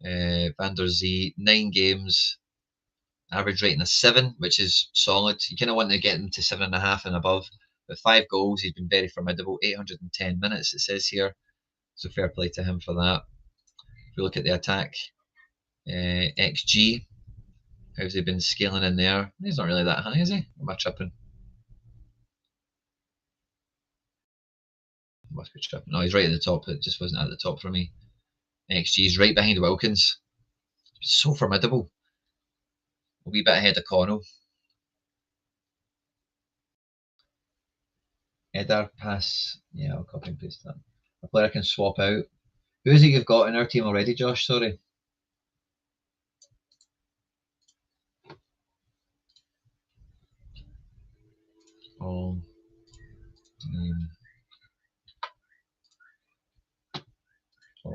Van der Zee, 9 games, average rating of 7, which is solid. You kind of want to get them to 7.5 and above. But 5 goals, he's been very formidable. 810 minutes, it says here. So fair play to him for that. If we look at the attack, XG, how's he been scaling in there? He's not really that high, is he? Or am I tripping? Must be tripping. No, he's right at the top. It just wasn't at the top for me. XG's right behind Wilkins. So formidable. A wee bit ahead of Connell. Header, pass. Yeah, I'll copy and paste that. A player can swap out. Who is it you've got in our team already, Josh? Sorry. Oh. Oh.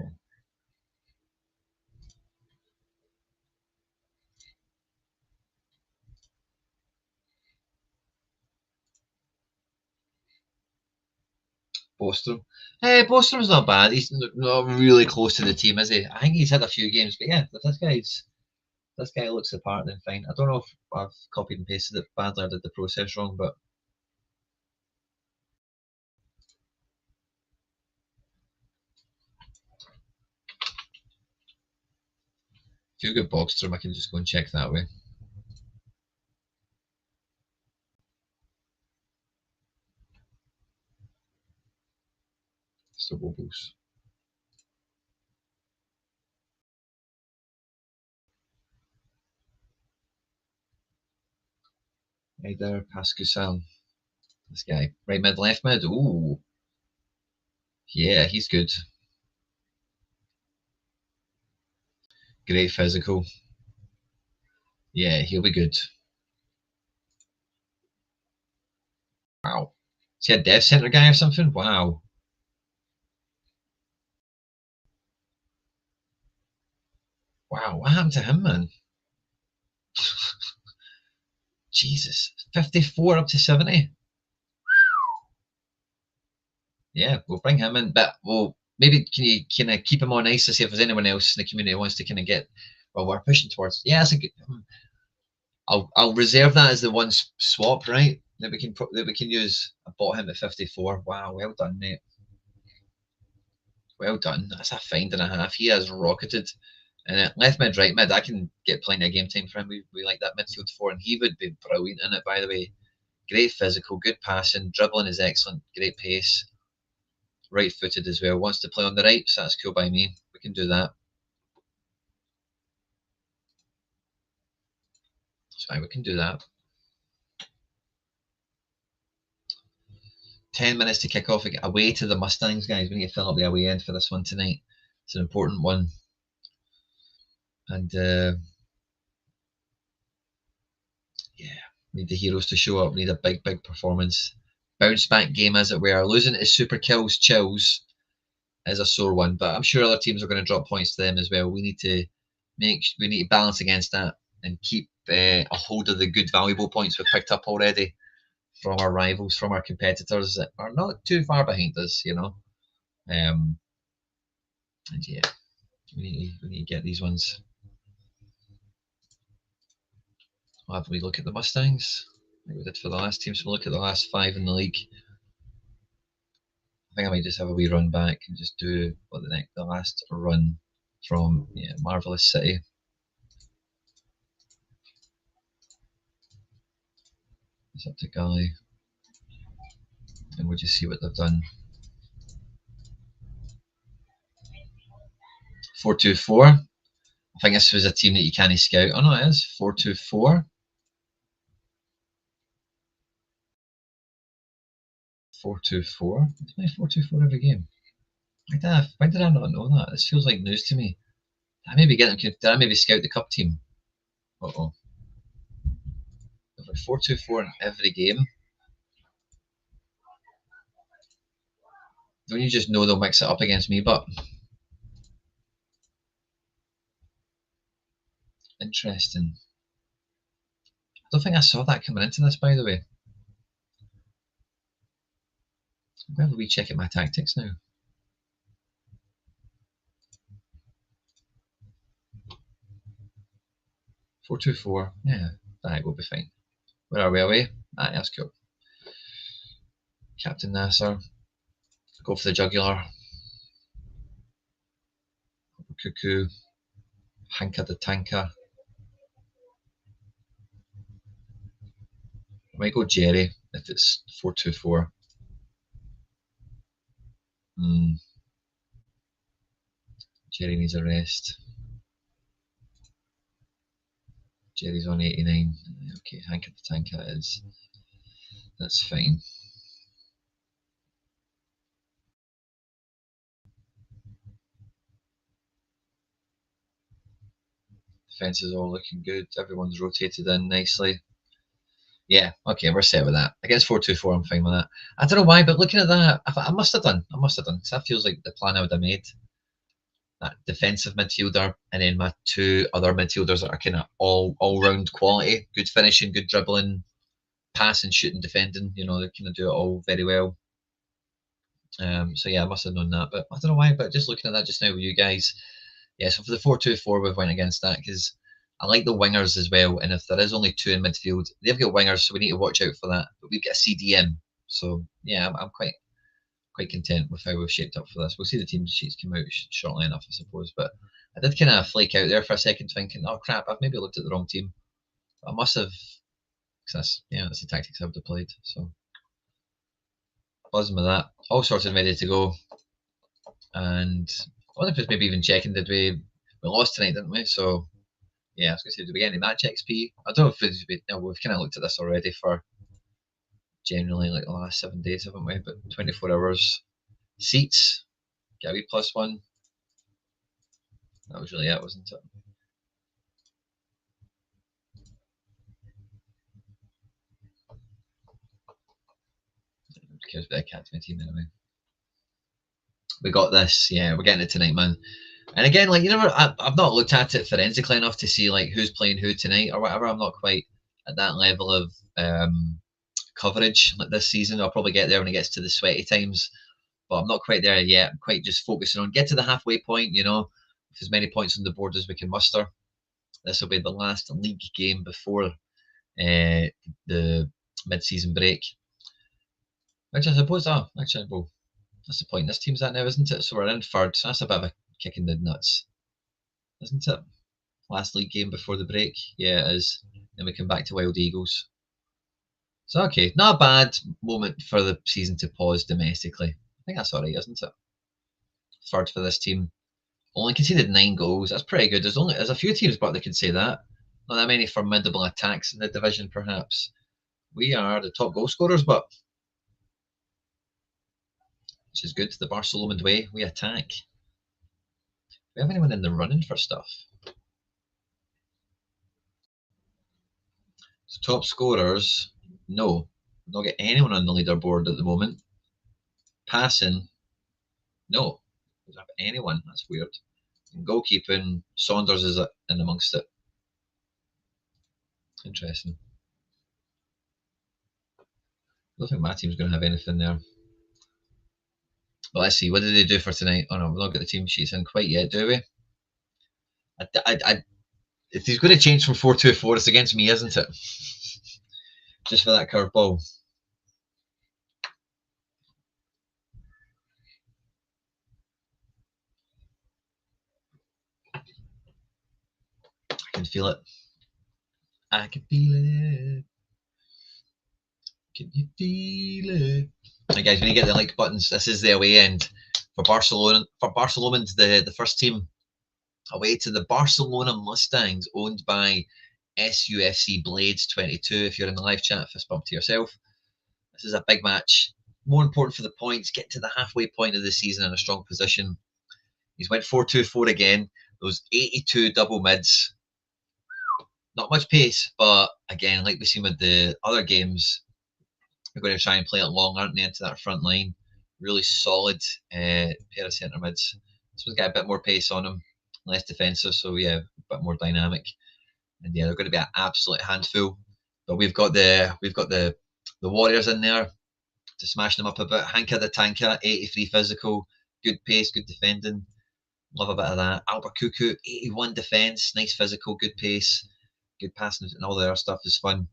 Bostrom. Bostrom's not bad. He's not really close to the team, is he? I think he's had a few games, but yeah, this guy looks the part, then fine. I don't know if I've copied and pasted it badly or did the process wrong, but if you've got Bogstrom, I can just go and check that way. So Bobos. Right there, Pascal. This guy. Right mid, left mid. Ooh. Yeah, he's good. Great physical. Yeah, he'll be good. Wow. Is he a dev center guy or something? Wow. Wow, what happened to him, man? Jesus. 54 up to 70. Yeah, we'll bring him in, but maybe can you kind of keep him on ice to see if there's anyone else in the community who wants to kind of get. Well, we're pushing towards. Yeah, that's a good. I'll reserve that as the one swap, right? That we can use. I bought him at 54. Wow, well done, mate. Well done. That's a find and a half. He has rocketed. And left mid, right mid, I can get plenty of game time for him. We like that midfield 4, and he would be brilliant in it, by the way. Great physical, good passing, dribbling is excellent, great pace. Right footed as well. Wants to play on the right, so that's cool by me. We can do that. It's fine, we can do that. 10 minutes to kick off away to the Mustangs, guys. We need to fill up the away end for this one tonight. It's an important one. And yeah. We need the heroes to show up. We need a big, big performance. Bounce back game, as it were. Losing to Super Kills Chills is a sore one, but I'm sure other teams are going to drop points to them as well. We need to balance against that and keep a hold of the good, valuable points we've picked up already from our rivals, from our competitors that are not too far behind us, you know. And yeah, we need to get these ones. We'll have a wee look at the Mustangs, like we did for the last team. So we'll look at the last 5 in the league. I think I might just have a wee run back and just do what the last run from Marvelous City. It's up to Guy, and we'll just see what they've done. 4-2-4. I think this was a team that you can't scout. Oh no, it is 4-2-4. 4-2-4. It's my 4-2-4 every game. Why did I not know that? This feels like news to me. Did I maybe scout the cup team? Uh-oh. If we're 4-2-4 in every game, don't you just know they'll mix it up against me? But interesting. I don't think I saw that coming into this, by the way. I'm going to have a wee check at my tactics now. 4-2-4. Yeah, that will be fine. Where are we away? Aye, that's cool. Captain Nasser. Go for the jugular. Cuckoo. Hanka the Tanker. I might go Jerry if it's 4-2-4. Jerry needs a rest. Jerry's on 89. Okay, Hanka the Tanker is. That's fine. Defense is all looking good. Everyone's rotated in nicely. Yeah, okay, we're set with that. Against 4-2-4, I'm fine with that. I don't know why, but looking at that, I must have done. Because that feels like the plan I would have made. That defensive midfielder, and then my 2 other midfielders that are kind of all round quality, good finishing, good dribbling, passing, shooting, defending. You know, they kind of do it all very well. So yeah, I must have known that, but I don't know why. But just looking at that just now with you guys, yeah. So for the 4-2-4, we've went against that because I like the wingers as well. And if there is only 2 in midfield, they've got wingers, so we need to watch out for that. But we've got a CDM, so yeah, I'm quite content with how we've shaped up for this. We'll see the team sheets come out shortly enough, I suppose. But I did kind of flake out there for a second, thinking, "Oh crap, I've maybe looked at the wrong team." But I must have, because that's the tactics I've deployed. So buzzing with that, all sorted and ready to go. And I wonder if it's maybe even checking, did we lost tonight, didn't we? So yeah, I was going to say, did we get any match XP? I don't know if it's, we've kind of looked at this already for generally like the last 7 days, haven't we? But 24 hours. Seats, get a wee +1. That was really it, wasn't it? Who cares about the academy team anyway? We got this. Yeah, we're getting it tonight, man. And again, like, I've not looked at it forensically enough to see like who's playing who tonight or whatever. I'm not quite at that level of coverage like this season. I'll probably get there when it gets to the sweaty times, but I'm not quite there yet. I'm quite just focusing on get to the halfway point, with as many points on the board as we can muster. This will be the last league game before the mid-season break. Which I suppose, actually, well, that's the point. This team's at now, isn't it? So we're in third. So that's a bit of a kick in the nuts, isn't it? Last league game before the break. Yeah, it is. Then we come back to Wild Eagles. So, okay, not a bad moment for the season to pause domestically. I think that's all right, isn't it? Third for this team. Only conceded 9 goals. That's pretty good. There's a few teams, but they can say that. Not that many formidable attacks in the division, perhaps. We are the top goal scorers, but which is good. The Barcelona way. We attack. Do we have anyone in the running for stuff? Top scorers, no. Not get anyone on the leaderboard at the moment. Passing, no. Doesn't have anyone. That's weird. And goalkeeping, Saunders is in amongst it. Interesting. I don't think my team's going to have anything there. But let's see. What did they do for tonight? Oh no, we've not got the team sheets in quite yet, do we? If he's going to change from 4-2-4, it's against me, isn't it? Just for that curveball. I can feel it. I can feel it. Can you feel it? Right, guys, when you get the like buttons, this is the away end for Barcelona. For Barcelona's the first team away to the Barcelona Mustangs, owned by SUFC Blades 22. If you're in the live chat, fist bump to yourself. This is a big match. More important for the points. Get to the halfway point of the season in a strong position. He's went 4-2-4 again. Those 82 double mids. Not much pace, but again, like we've seen with the other games, they're going to try and play it long, aren't they, into that front line. Really solid pair of centre mids. This one's got a bit more pace on him, less defensive, so yeah, a bit more dynamic. And yeah, they're going to be an absolute handful. But we've got the Warriors in there to smash them up a bit. Hanka the Tanka, 83 physical, good pace, good defending. Love a bit of that. Albert Cuckoo, 81 defence, nice physical, good pace, good passing, and all the other stuff is fun.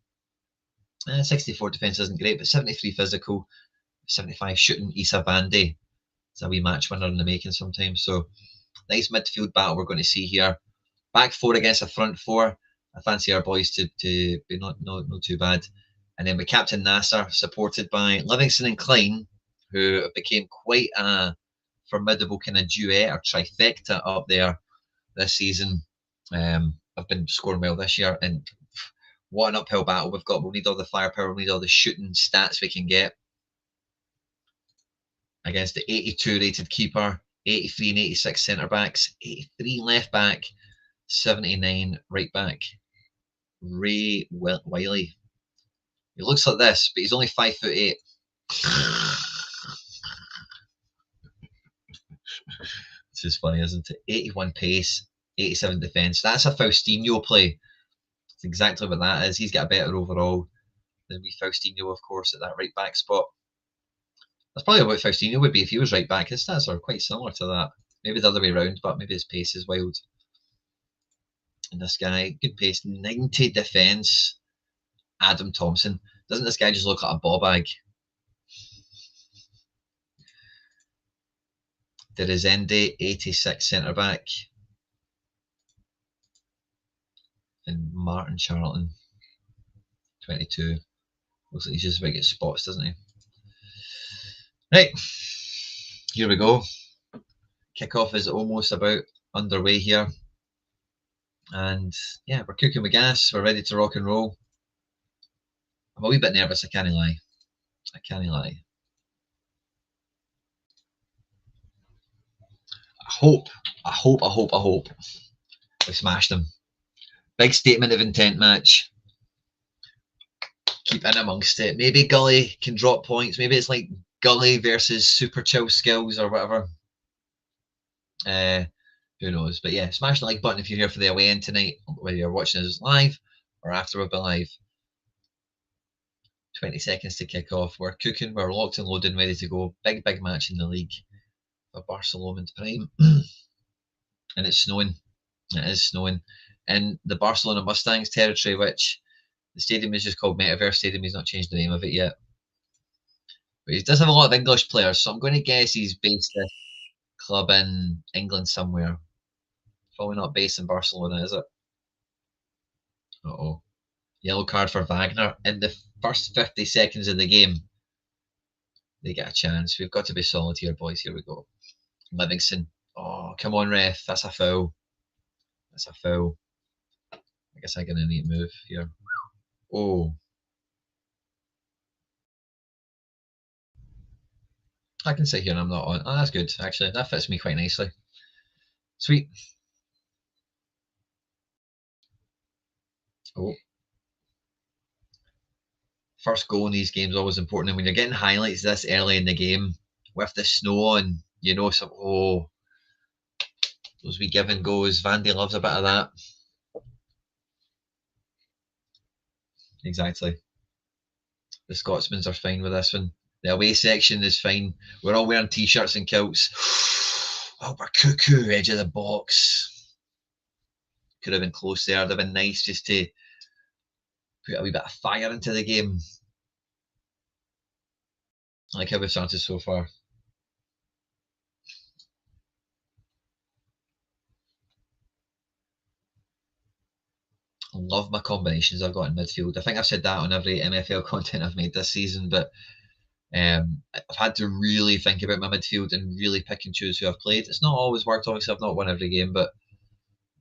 64 defence isn't great, but 73 physical, 75 shooting. Issa Bande is a wee match winner in the making sometimes. So nice midfield battle we're going to see here. Back four against a front four. I fancy our boys to be not too bad. And then with Captain Nasser, supported by Livingston and Klein, who became quite a formidable kind of duet or trifecta up there this season. I've been scoring well this year, and what an uphill battle we've got. We'll need all the firepower, we'll need all the shooting stats we can get against the 82 rated keeper, 83 and 86 centre backs, 83 left back, 79 right back. Ray Wiley. He looks like this, but he's only 5'8". This is funny, isn't it? 81 pace, 87 defence. That's a Faustino play. That's exactly what that is. He's got a better overall than we Faustino, of course, at that right back spot. That's probably what Faustino would be if he was right back. His stats are quite similar to that. Maybe the other way around, but maybe his pace is wild. And this guy, good pace, 90 defence. Adam Thompson. Doesn't this guy just look like a ball bag? Derizende, 86 centre back. And Martin Charlton, 22. Looks like he's just about to get spots, doesn't he? Right, here we go. Kickoff is almost about underway here. And yeah, we're cooking with gas. We're ready to rock and roll. I'm a wee bit nervous, I can't lie. I can't lie. I hope we smashed them. Big statement of intent match. Keep in amongst it. Maybe Gully can drop points. Maybe it's like Gully versus Super Chill Skills or whatever. Who knows? But yeah, smash the like button if you're here for the away end tonight, whether you're watching us live or after we've been live. 20 seconds to kick off. We're cooking, we're locked and loaded and ready to go. Big match in the league for Barcelona's prime. And it's snowing. It is snowing. In the Barcelona Mustangs territory, which the stadium is just called Metaverse Stadium. He's not changed the name of it yet. But he does have a lot of English players, so I'm going to guess he's based this club in England somewhere. Probably not based in Barcelona, is it? Uh-oh. Yellow card for Wagner in the first 50 seconds of the game. They get a chance. We've got to be solid here, boys. Here we go. Livingston. Oh, come on, ref. That's a foul. That's a foul. I guess I'm going to need to move here. Oh. I can sit here and I'm not on. Oh, that's good, actually. That fits me quite nicely. Sweet. Oh. First goal in these games is always important. And when you're getting highlights this early in the game with the snow and those wee give and goes. Vandy loves a bit of that. Exactly. The Scotsmans are fine with this one. The away section is fine. We're all wearing t-shirts and kilts. Oh, we're cuckoo, edge of the box. Could have been close there. It'd have been nice just to put a wee bit of fire into the game. I like how we've started so far. I love my combinations I've got in midfield. I think I've said that on every MFL content I've made this season, but I've had to really think about my midfield and really pick and choose who I've played. It's not always worked. Obviously, I've not won every game, but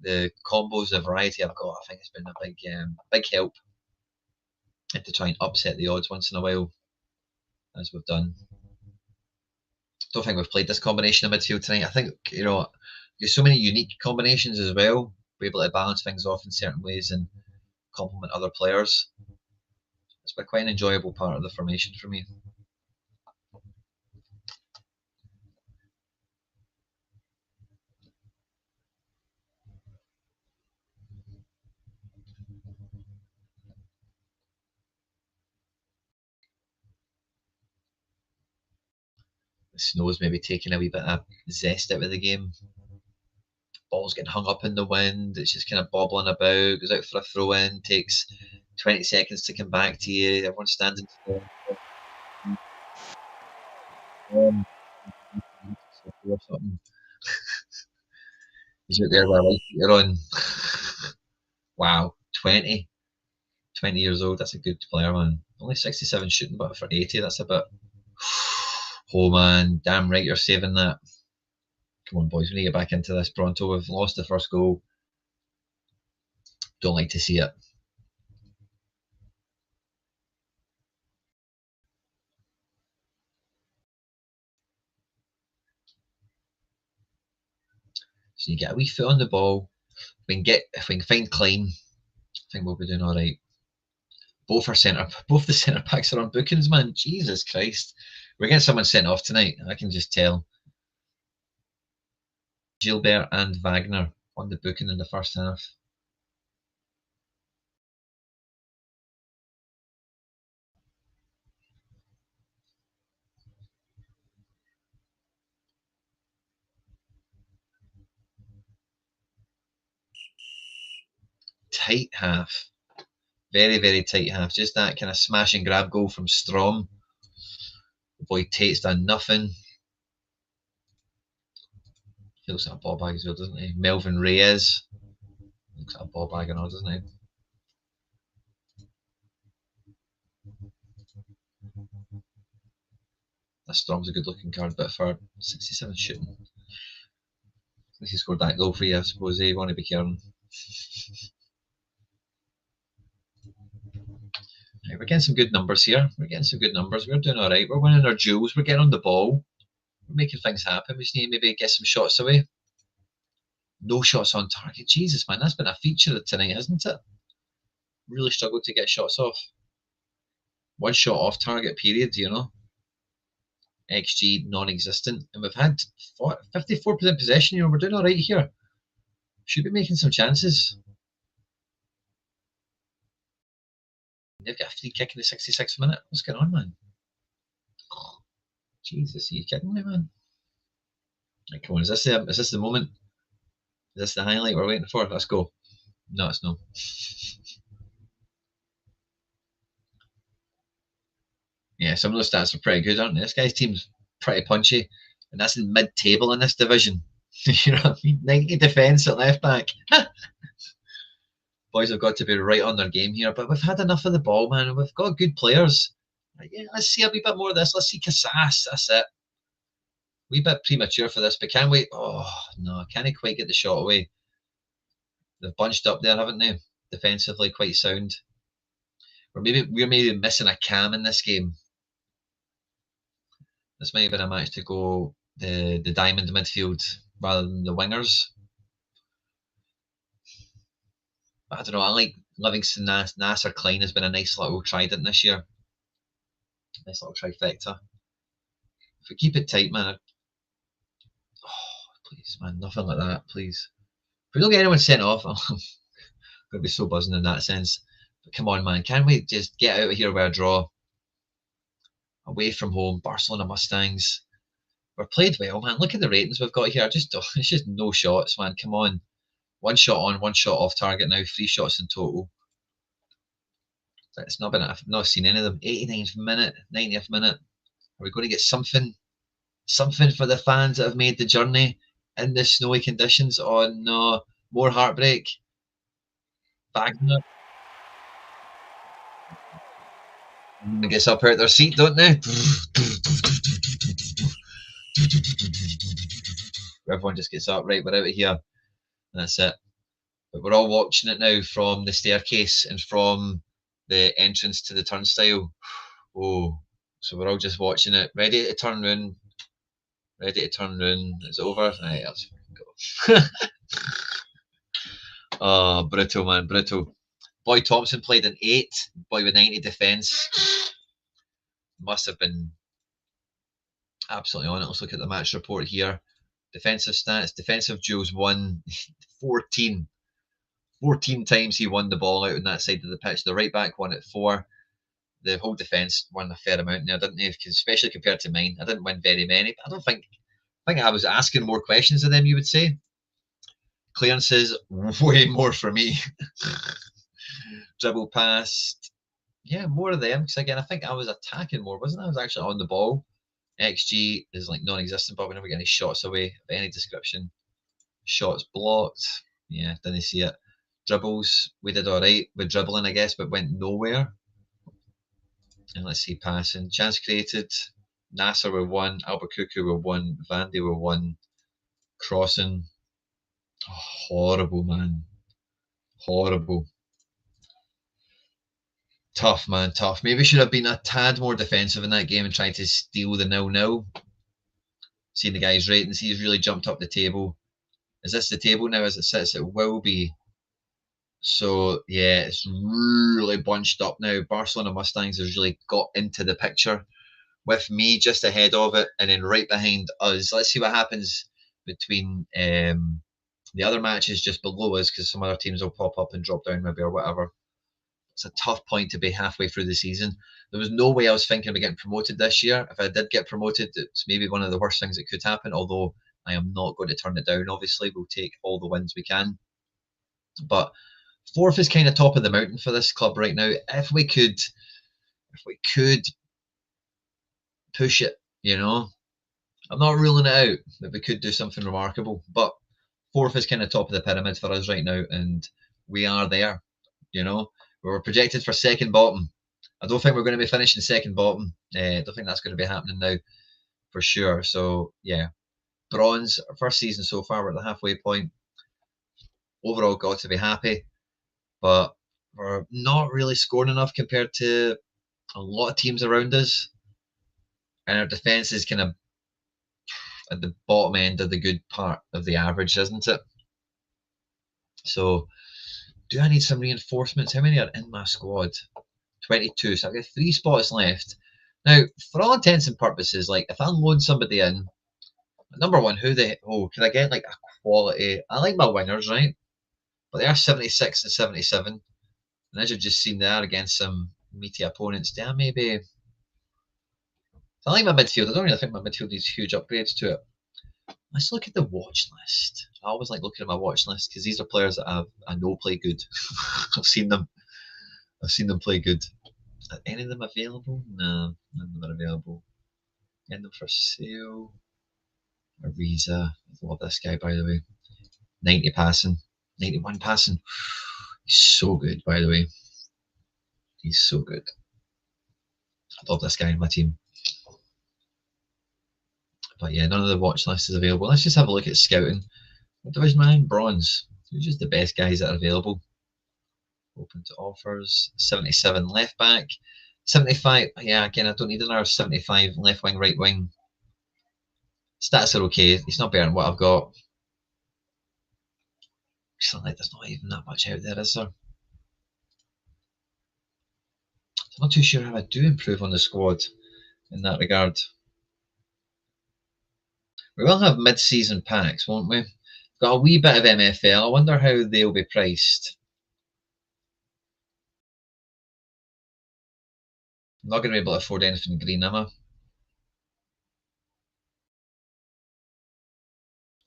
the combos, the variety I've got, I think it's been a big help. And to try and upset the odds once in a while, as we've done. Don't think we've played this combination of midfield tonight. I think there's so many unique combinations as well. We're able to balance things off in certain ways and complement other players. It's been quite an enjoyable part of the formation for me. The snow's maybe taking a wee bit of zest out of the game. Ball's getting hung up in the wind. It's just kind of bobbling about. Goes out for a throw in. Takes 20 seconds to come back to you. Everyone's standing still. Or something. He's out there with a light heater on. Wow, 20 years old. That's a good player, man. Only 67 shooting, but for 80, that's a bit. Oh man, damn right you're saving that. Come on, boys, we need to get back into this pronto. We've lost the first goal. Don't like to see it. So you get a wee foot on the ball. If we can find Klein, I think we'll be doing all right. Both the centre backs are on bookings, man. Jesus Christ, we're getting someone sent off tonight. I can just tell. Gilbert and Wagner on the booking in the first half. Tight half. Very, very tight half. Just that kind of smash and grab goal from Strom. The boy Tate's done nothing. He looks like a ball bag as well, doesn't he? Melvin Reyes. Looks like a ball bag and all, doesn't he? That Strom's a good looking card, but for 67 shooting. If he scored that goal for you, I suppose they want to be caring. Right, we're getting some good numbers here. We're doing all right. We're winning our duels. We're getting on the ball. We're making things happen. We just need to maybe get some shots away. No shots on target. Jesus, man, that's been a feature of tonight, hasn't it? Really struggled to get shots off. One shot off target, period, XG non-existent. And we've had 54% possession. We're doing all right here. Should be making some chances. They've got a free kick in the 66th minute. What's going on, man? Oh, Jesus, are you kidding me, man? Right, come on, is this the moment? Is this the highlight we're waiting for? Let's go. No, it's not. Yeah, some of those stats are pretty good, aren't they? This guy's team's pretty punchy, and that's in mid-table in this division. You know what I mean? 90 defence at left back. Boys have got to be right on their game here, but we've had enough of the ball, man. We've got good players. Yeah, let's see a wee bit more of this. Let's see Casas. That's it. Wee bit premature for this, but can we? Oh no, can't quite get the shot away. They've bunched up there, haven't they? Defensively, quite sound. Or maybe we're missing a cam in this game. This might have been a match to go the diamond midfield rather than the wingers. But I don't know. I like Livingston. Nasser Klein has been a nice little trident this year. Nice little trifecta. If we keep it tight, man. Oh, please, man, nothing like that, please. If we don't get anyone sent off, I'm going to be so buzzing in that sense. But come on, man, can we just get out of here with a draw? Away from home, Barcelona Mustangs. We're played well, man. Look at the ratings we've got here. It's just no shots, man. Come on. One shot on, one shot off target now. 3 shots in total. It's not been. I've not seen any of them. 89th minute, 90th minute. Are we going to get something for the fans that have made the journey in the snowy conditions? Oh no, more heartbreak. Wagner gets up out their seat, don't they? Everyone just gets up. Right, we're out of here. That's it. But we're all watching it now from the staircase and from the entrance to the turnstile. Oh, so we're all just watching it, ready to turn round. Ready to turn round. It's over. Right, let's go. Oh, brutal, man, brutal. Boy Thompson played an 8. Boy with 90 defence. Must have been absolutely on it. Let's look at the match report here. Defensive stats. Defensive duels won 14. 14 times he won the ball out on that side of the pitch. The right back won at 4. The whole defence won a fair amount there, didn't they? Especially compared to mine. I didn't win very many. But I think I was asking more questions than them, you would say. Clearances, way more for me. Dribble past, yeah, more of them. Because again, I think I was attacking more, wasn't I? I was actually on the ball. XG is like non-existent, but we never get any shots away of any description. Shots blocked, yeah, didn't see it. Dribbles, we did all right with dribbling, I guess, but went nowhere. And let's see, passing. Chance created. Nasser with 1, Albuquerque with 1, Vandy with 1. Crossing. Oh, horrible, man. Horrible. Tough, man, tough. Maybe should have been a tad more defensive in that game and tried to steal the 0-0. Seeing the guy's ratings, he's really jumped up the table. Is this the table now as it sits? It will be. So, yeah, it's really bunched up now. Barcelona Mustangs has really got into the picture with me just ahead of it and then right behind us. Let's see what happens between the other matches just below us, because some other teams will pop up and drop down maybe or whatever. It's a tough point to be halfway through the season. There was no way I was thinking of getting promoted this year. If I did get promoted, it's maybe one of the worst things that could happen, although I am not going to turn it down, obviously. We'll take all the wins we can. But 4th is kind of top of the mountain for this club right now. If we could push it, you know, I'm not ruling it out that we could do something remarkable. But 4th is kind of top of the pyramid for us right now, and we are there, you know. We were projected for second bottom. I don't think we're going to be finishing second bottom. I don't think that's going to be happening now for sure. So, yeah, bronze, our first season so far, we're at the halfway point. Overall, got to be happy, but we're not really scoring enough compared to a lot of teams around us. And our defence is kind of at the bottom end of the good part of the average, isn't it? So, do I need some reinforcements? How many are in my squad? 22. So I've got 3 spots left. Now, for all intents and purposes, like if I load somebody in, number one, could I get like a quality? I like my wingers, right? But they are 76 and 77. And as you've just seen there against some meaty opponents, there maybe. I like my midfield. I don't really think my midfield needs huge upgrades to it. Let's look at the watch list. I always like looking at my watch list because these are players that I know play good. I've seen them play good. Are any of them available? No, none of them are available. End them for sale. Ariza. I love this guy, by the way. 90 passing. 91 passing. He's so good, by the way. He's so good. I love this guy in my team. But yeah, none of the watch list is available. Let's just have a look at scouting. What division am I in? Bronze. Who's just the best guys that are available? Open to offers. 77 left back. 75. Yeah, again, I don't need another 75 left wing, right wing. Stats are okay. He's not better than what I've got. Like there's not even that much out there, is there? I'm not too sure how I do improve on the squad. in that regard. We will have mid-season packs, won't we? Got a wee bit of MFL. I wonder how they'll be priced. I'm not going to be able to afford anything green, am I?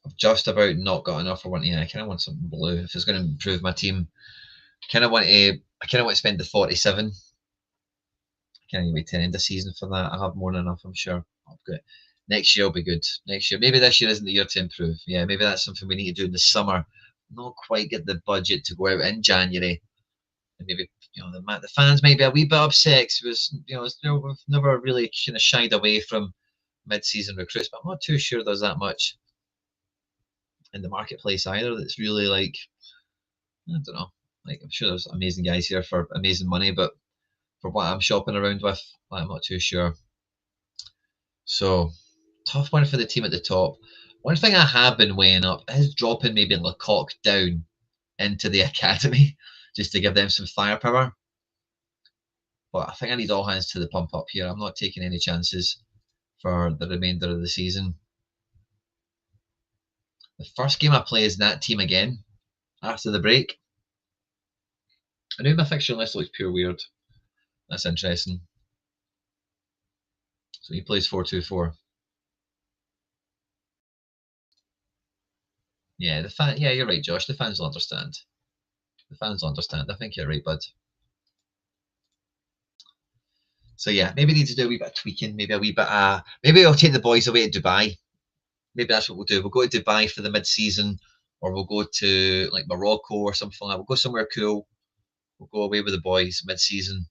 I've just about not got enough for one. Yeah, I kind of want something blue if it's going to improve my team. I kind of want to spend the 47. I can't even wait to end the season for that. I have more than enough, I'm sure. I've got next year will be good. Next year, maybe this year isn't the year to improve. Yeah, maybe that's something we need to do in the summer. Not quite get the budget to go out in January, and maybe the fans may be a wee bit upset because we've never really kind of shied away from mid-season recruits, but I'm not too sure there's that much in the marketplace either. That's really like, I don't know. Like, I'm sure there's amazing guys here for amazing money, but for what I'm shopping around with, I'm not too sure. So, tough one for the team at the top. One thing I have been weighing up is dropping maybe Lecoq down into the academy just to give them some firepower. But I think I need all hands to the pump up here. I'm not taking any chances for the remainder of the season. The first game I play is that team again after the break. I know my fixture list looks pure weird. That's interesting. So he plays 4-2-4. Yeah, yeah, you're right, Josh. The fans will understand. The fans will understand. I think you're right, bud. So yeah, maybe need to do a wee bit of tweaking, maybe a wee bit maybe I'll take the boys away to Dubai. Maybe that's what we'll do. We'll go to Dubai for the mid-season, or we'll go to like Morocco or something like that. We'll go somewhere cool. We'll go away with the boys mid-season,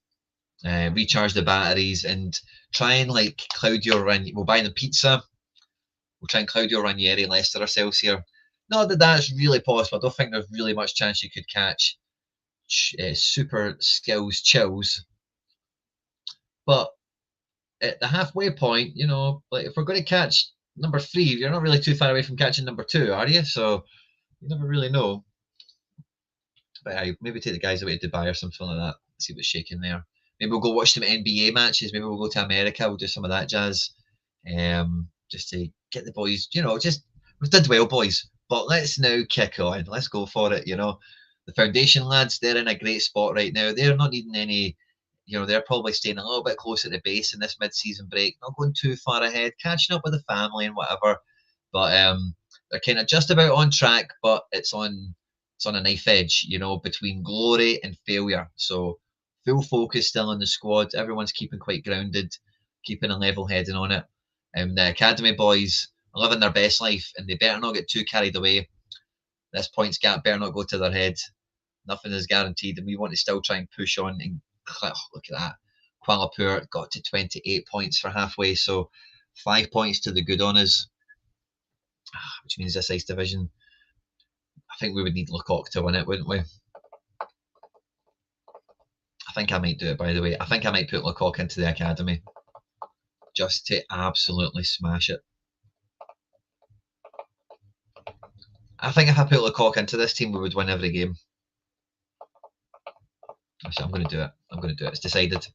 recharge the batteries, and try and like Claudio Ranieri. We'll buy them pizza. We'll try and Claudio Ranieri Leicester ourselves here. Not that that's really possible. I don't think there's really much chance you could catch super skills chills. But at the halfway point, like if we're going to catch number 3, you're not really too far away from catching number 2, are you? So you never really know. But maybe take the guys away to Dubai or something like that. See what's shaking there. Maybe we'll go watch some NBA matches. Maybe we'll go to America. We'll do some of that jazz. Just to get the boys, just we've done well, boys. But let's now kick on. Let's go for it. The foundation lads, they're in a great spot right now. They're not needing any. They're probably staying a little bit close at the base in this mid-season break, not going too far ahead, catching up with the family and whatever. But they're kind of just about on track, but it's on a knife edge, between glory and failure. So full focus still on the squad. Everyone's keeping quite grounded, keeping a level heading on it. The academy boys are living their best life, and they better not get too carried away. This points gap better not go to their head. Nothing is guaranteed, and we want to still try and push on. And look at that. Kuala Lumpur got to 28 points for halfway, so 5 points to the good on us, which means this ice division, I think we would need Lecoq to win it, wouldn't we? I think I might do it, by the way. I think I might put Lecoq into the academy just to absolutely smash it. I think if I put Lecoq into this team, we would win every game. So I'm going to do it. I'm going to do it. It's decided.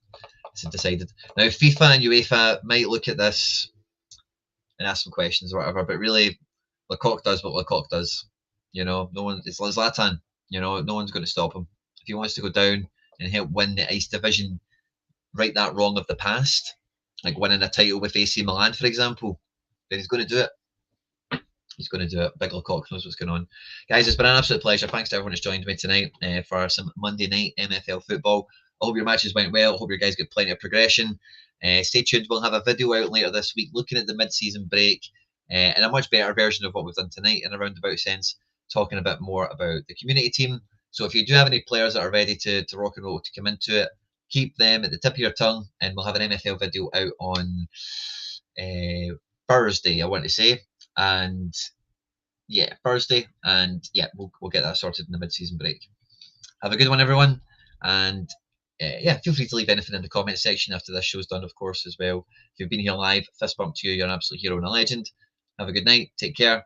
It's decided. Now, FIFA and UEFA might look at this and ask some questions or whatever, but really, Lecoq does what Lecoq does. No one. It's Zlatan. No one's going to stop him. If he wants to go down and help win the ice division, right that wrong of the past, like winning a title with AC Milan, for example, then he's going to do it. He's going to do it. Big Lecoq knows what's going on. Guys, it's been an absolute pleasure. Thanks to everyone who's joined me tonight for some Monday night MFL football. I hope your matches went well. I hope your guys get plenty of progression. Stay tuned. We'll have a video out later this week looking at the mid-season break and a much better version of what we've done tonight in a roundabout sense, talking a bit more about the community team. So if you do have any players that are ready to rock and roll, to come into it, keep them at the tip of your tongue, and we'll have an MFL video out on Thursday, I want to say. And yeah, Thursday, and yeah, we'll get that sorted in the mid-season break. Have a good one, everyone, and yeah, feel free to leave anything in the comment section after this show's done, of course, as well. If you've been here live, fist bump to you. You're an absolute hero and a legend. Have a good night. Take care.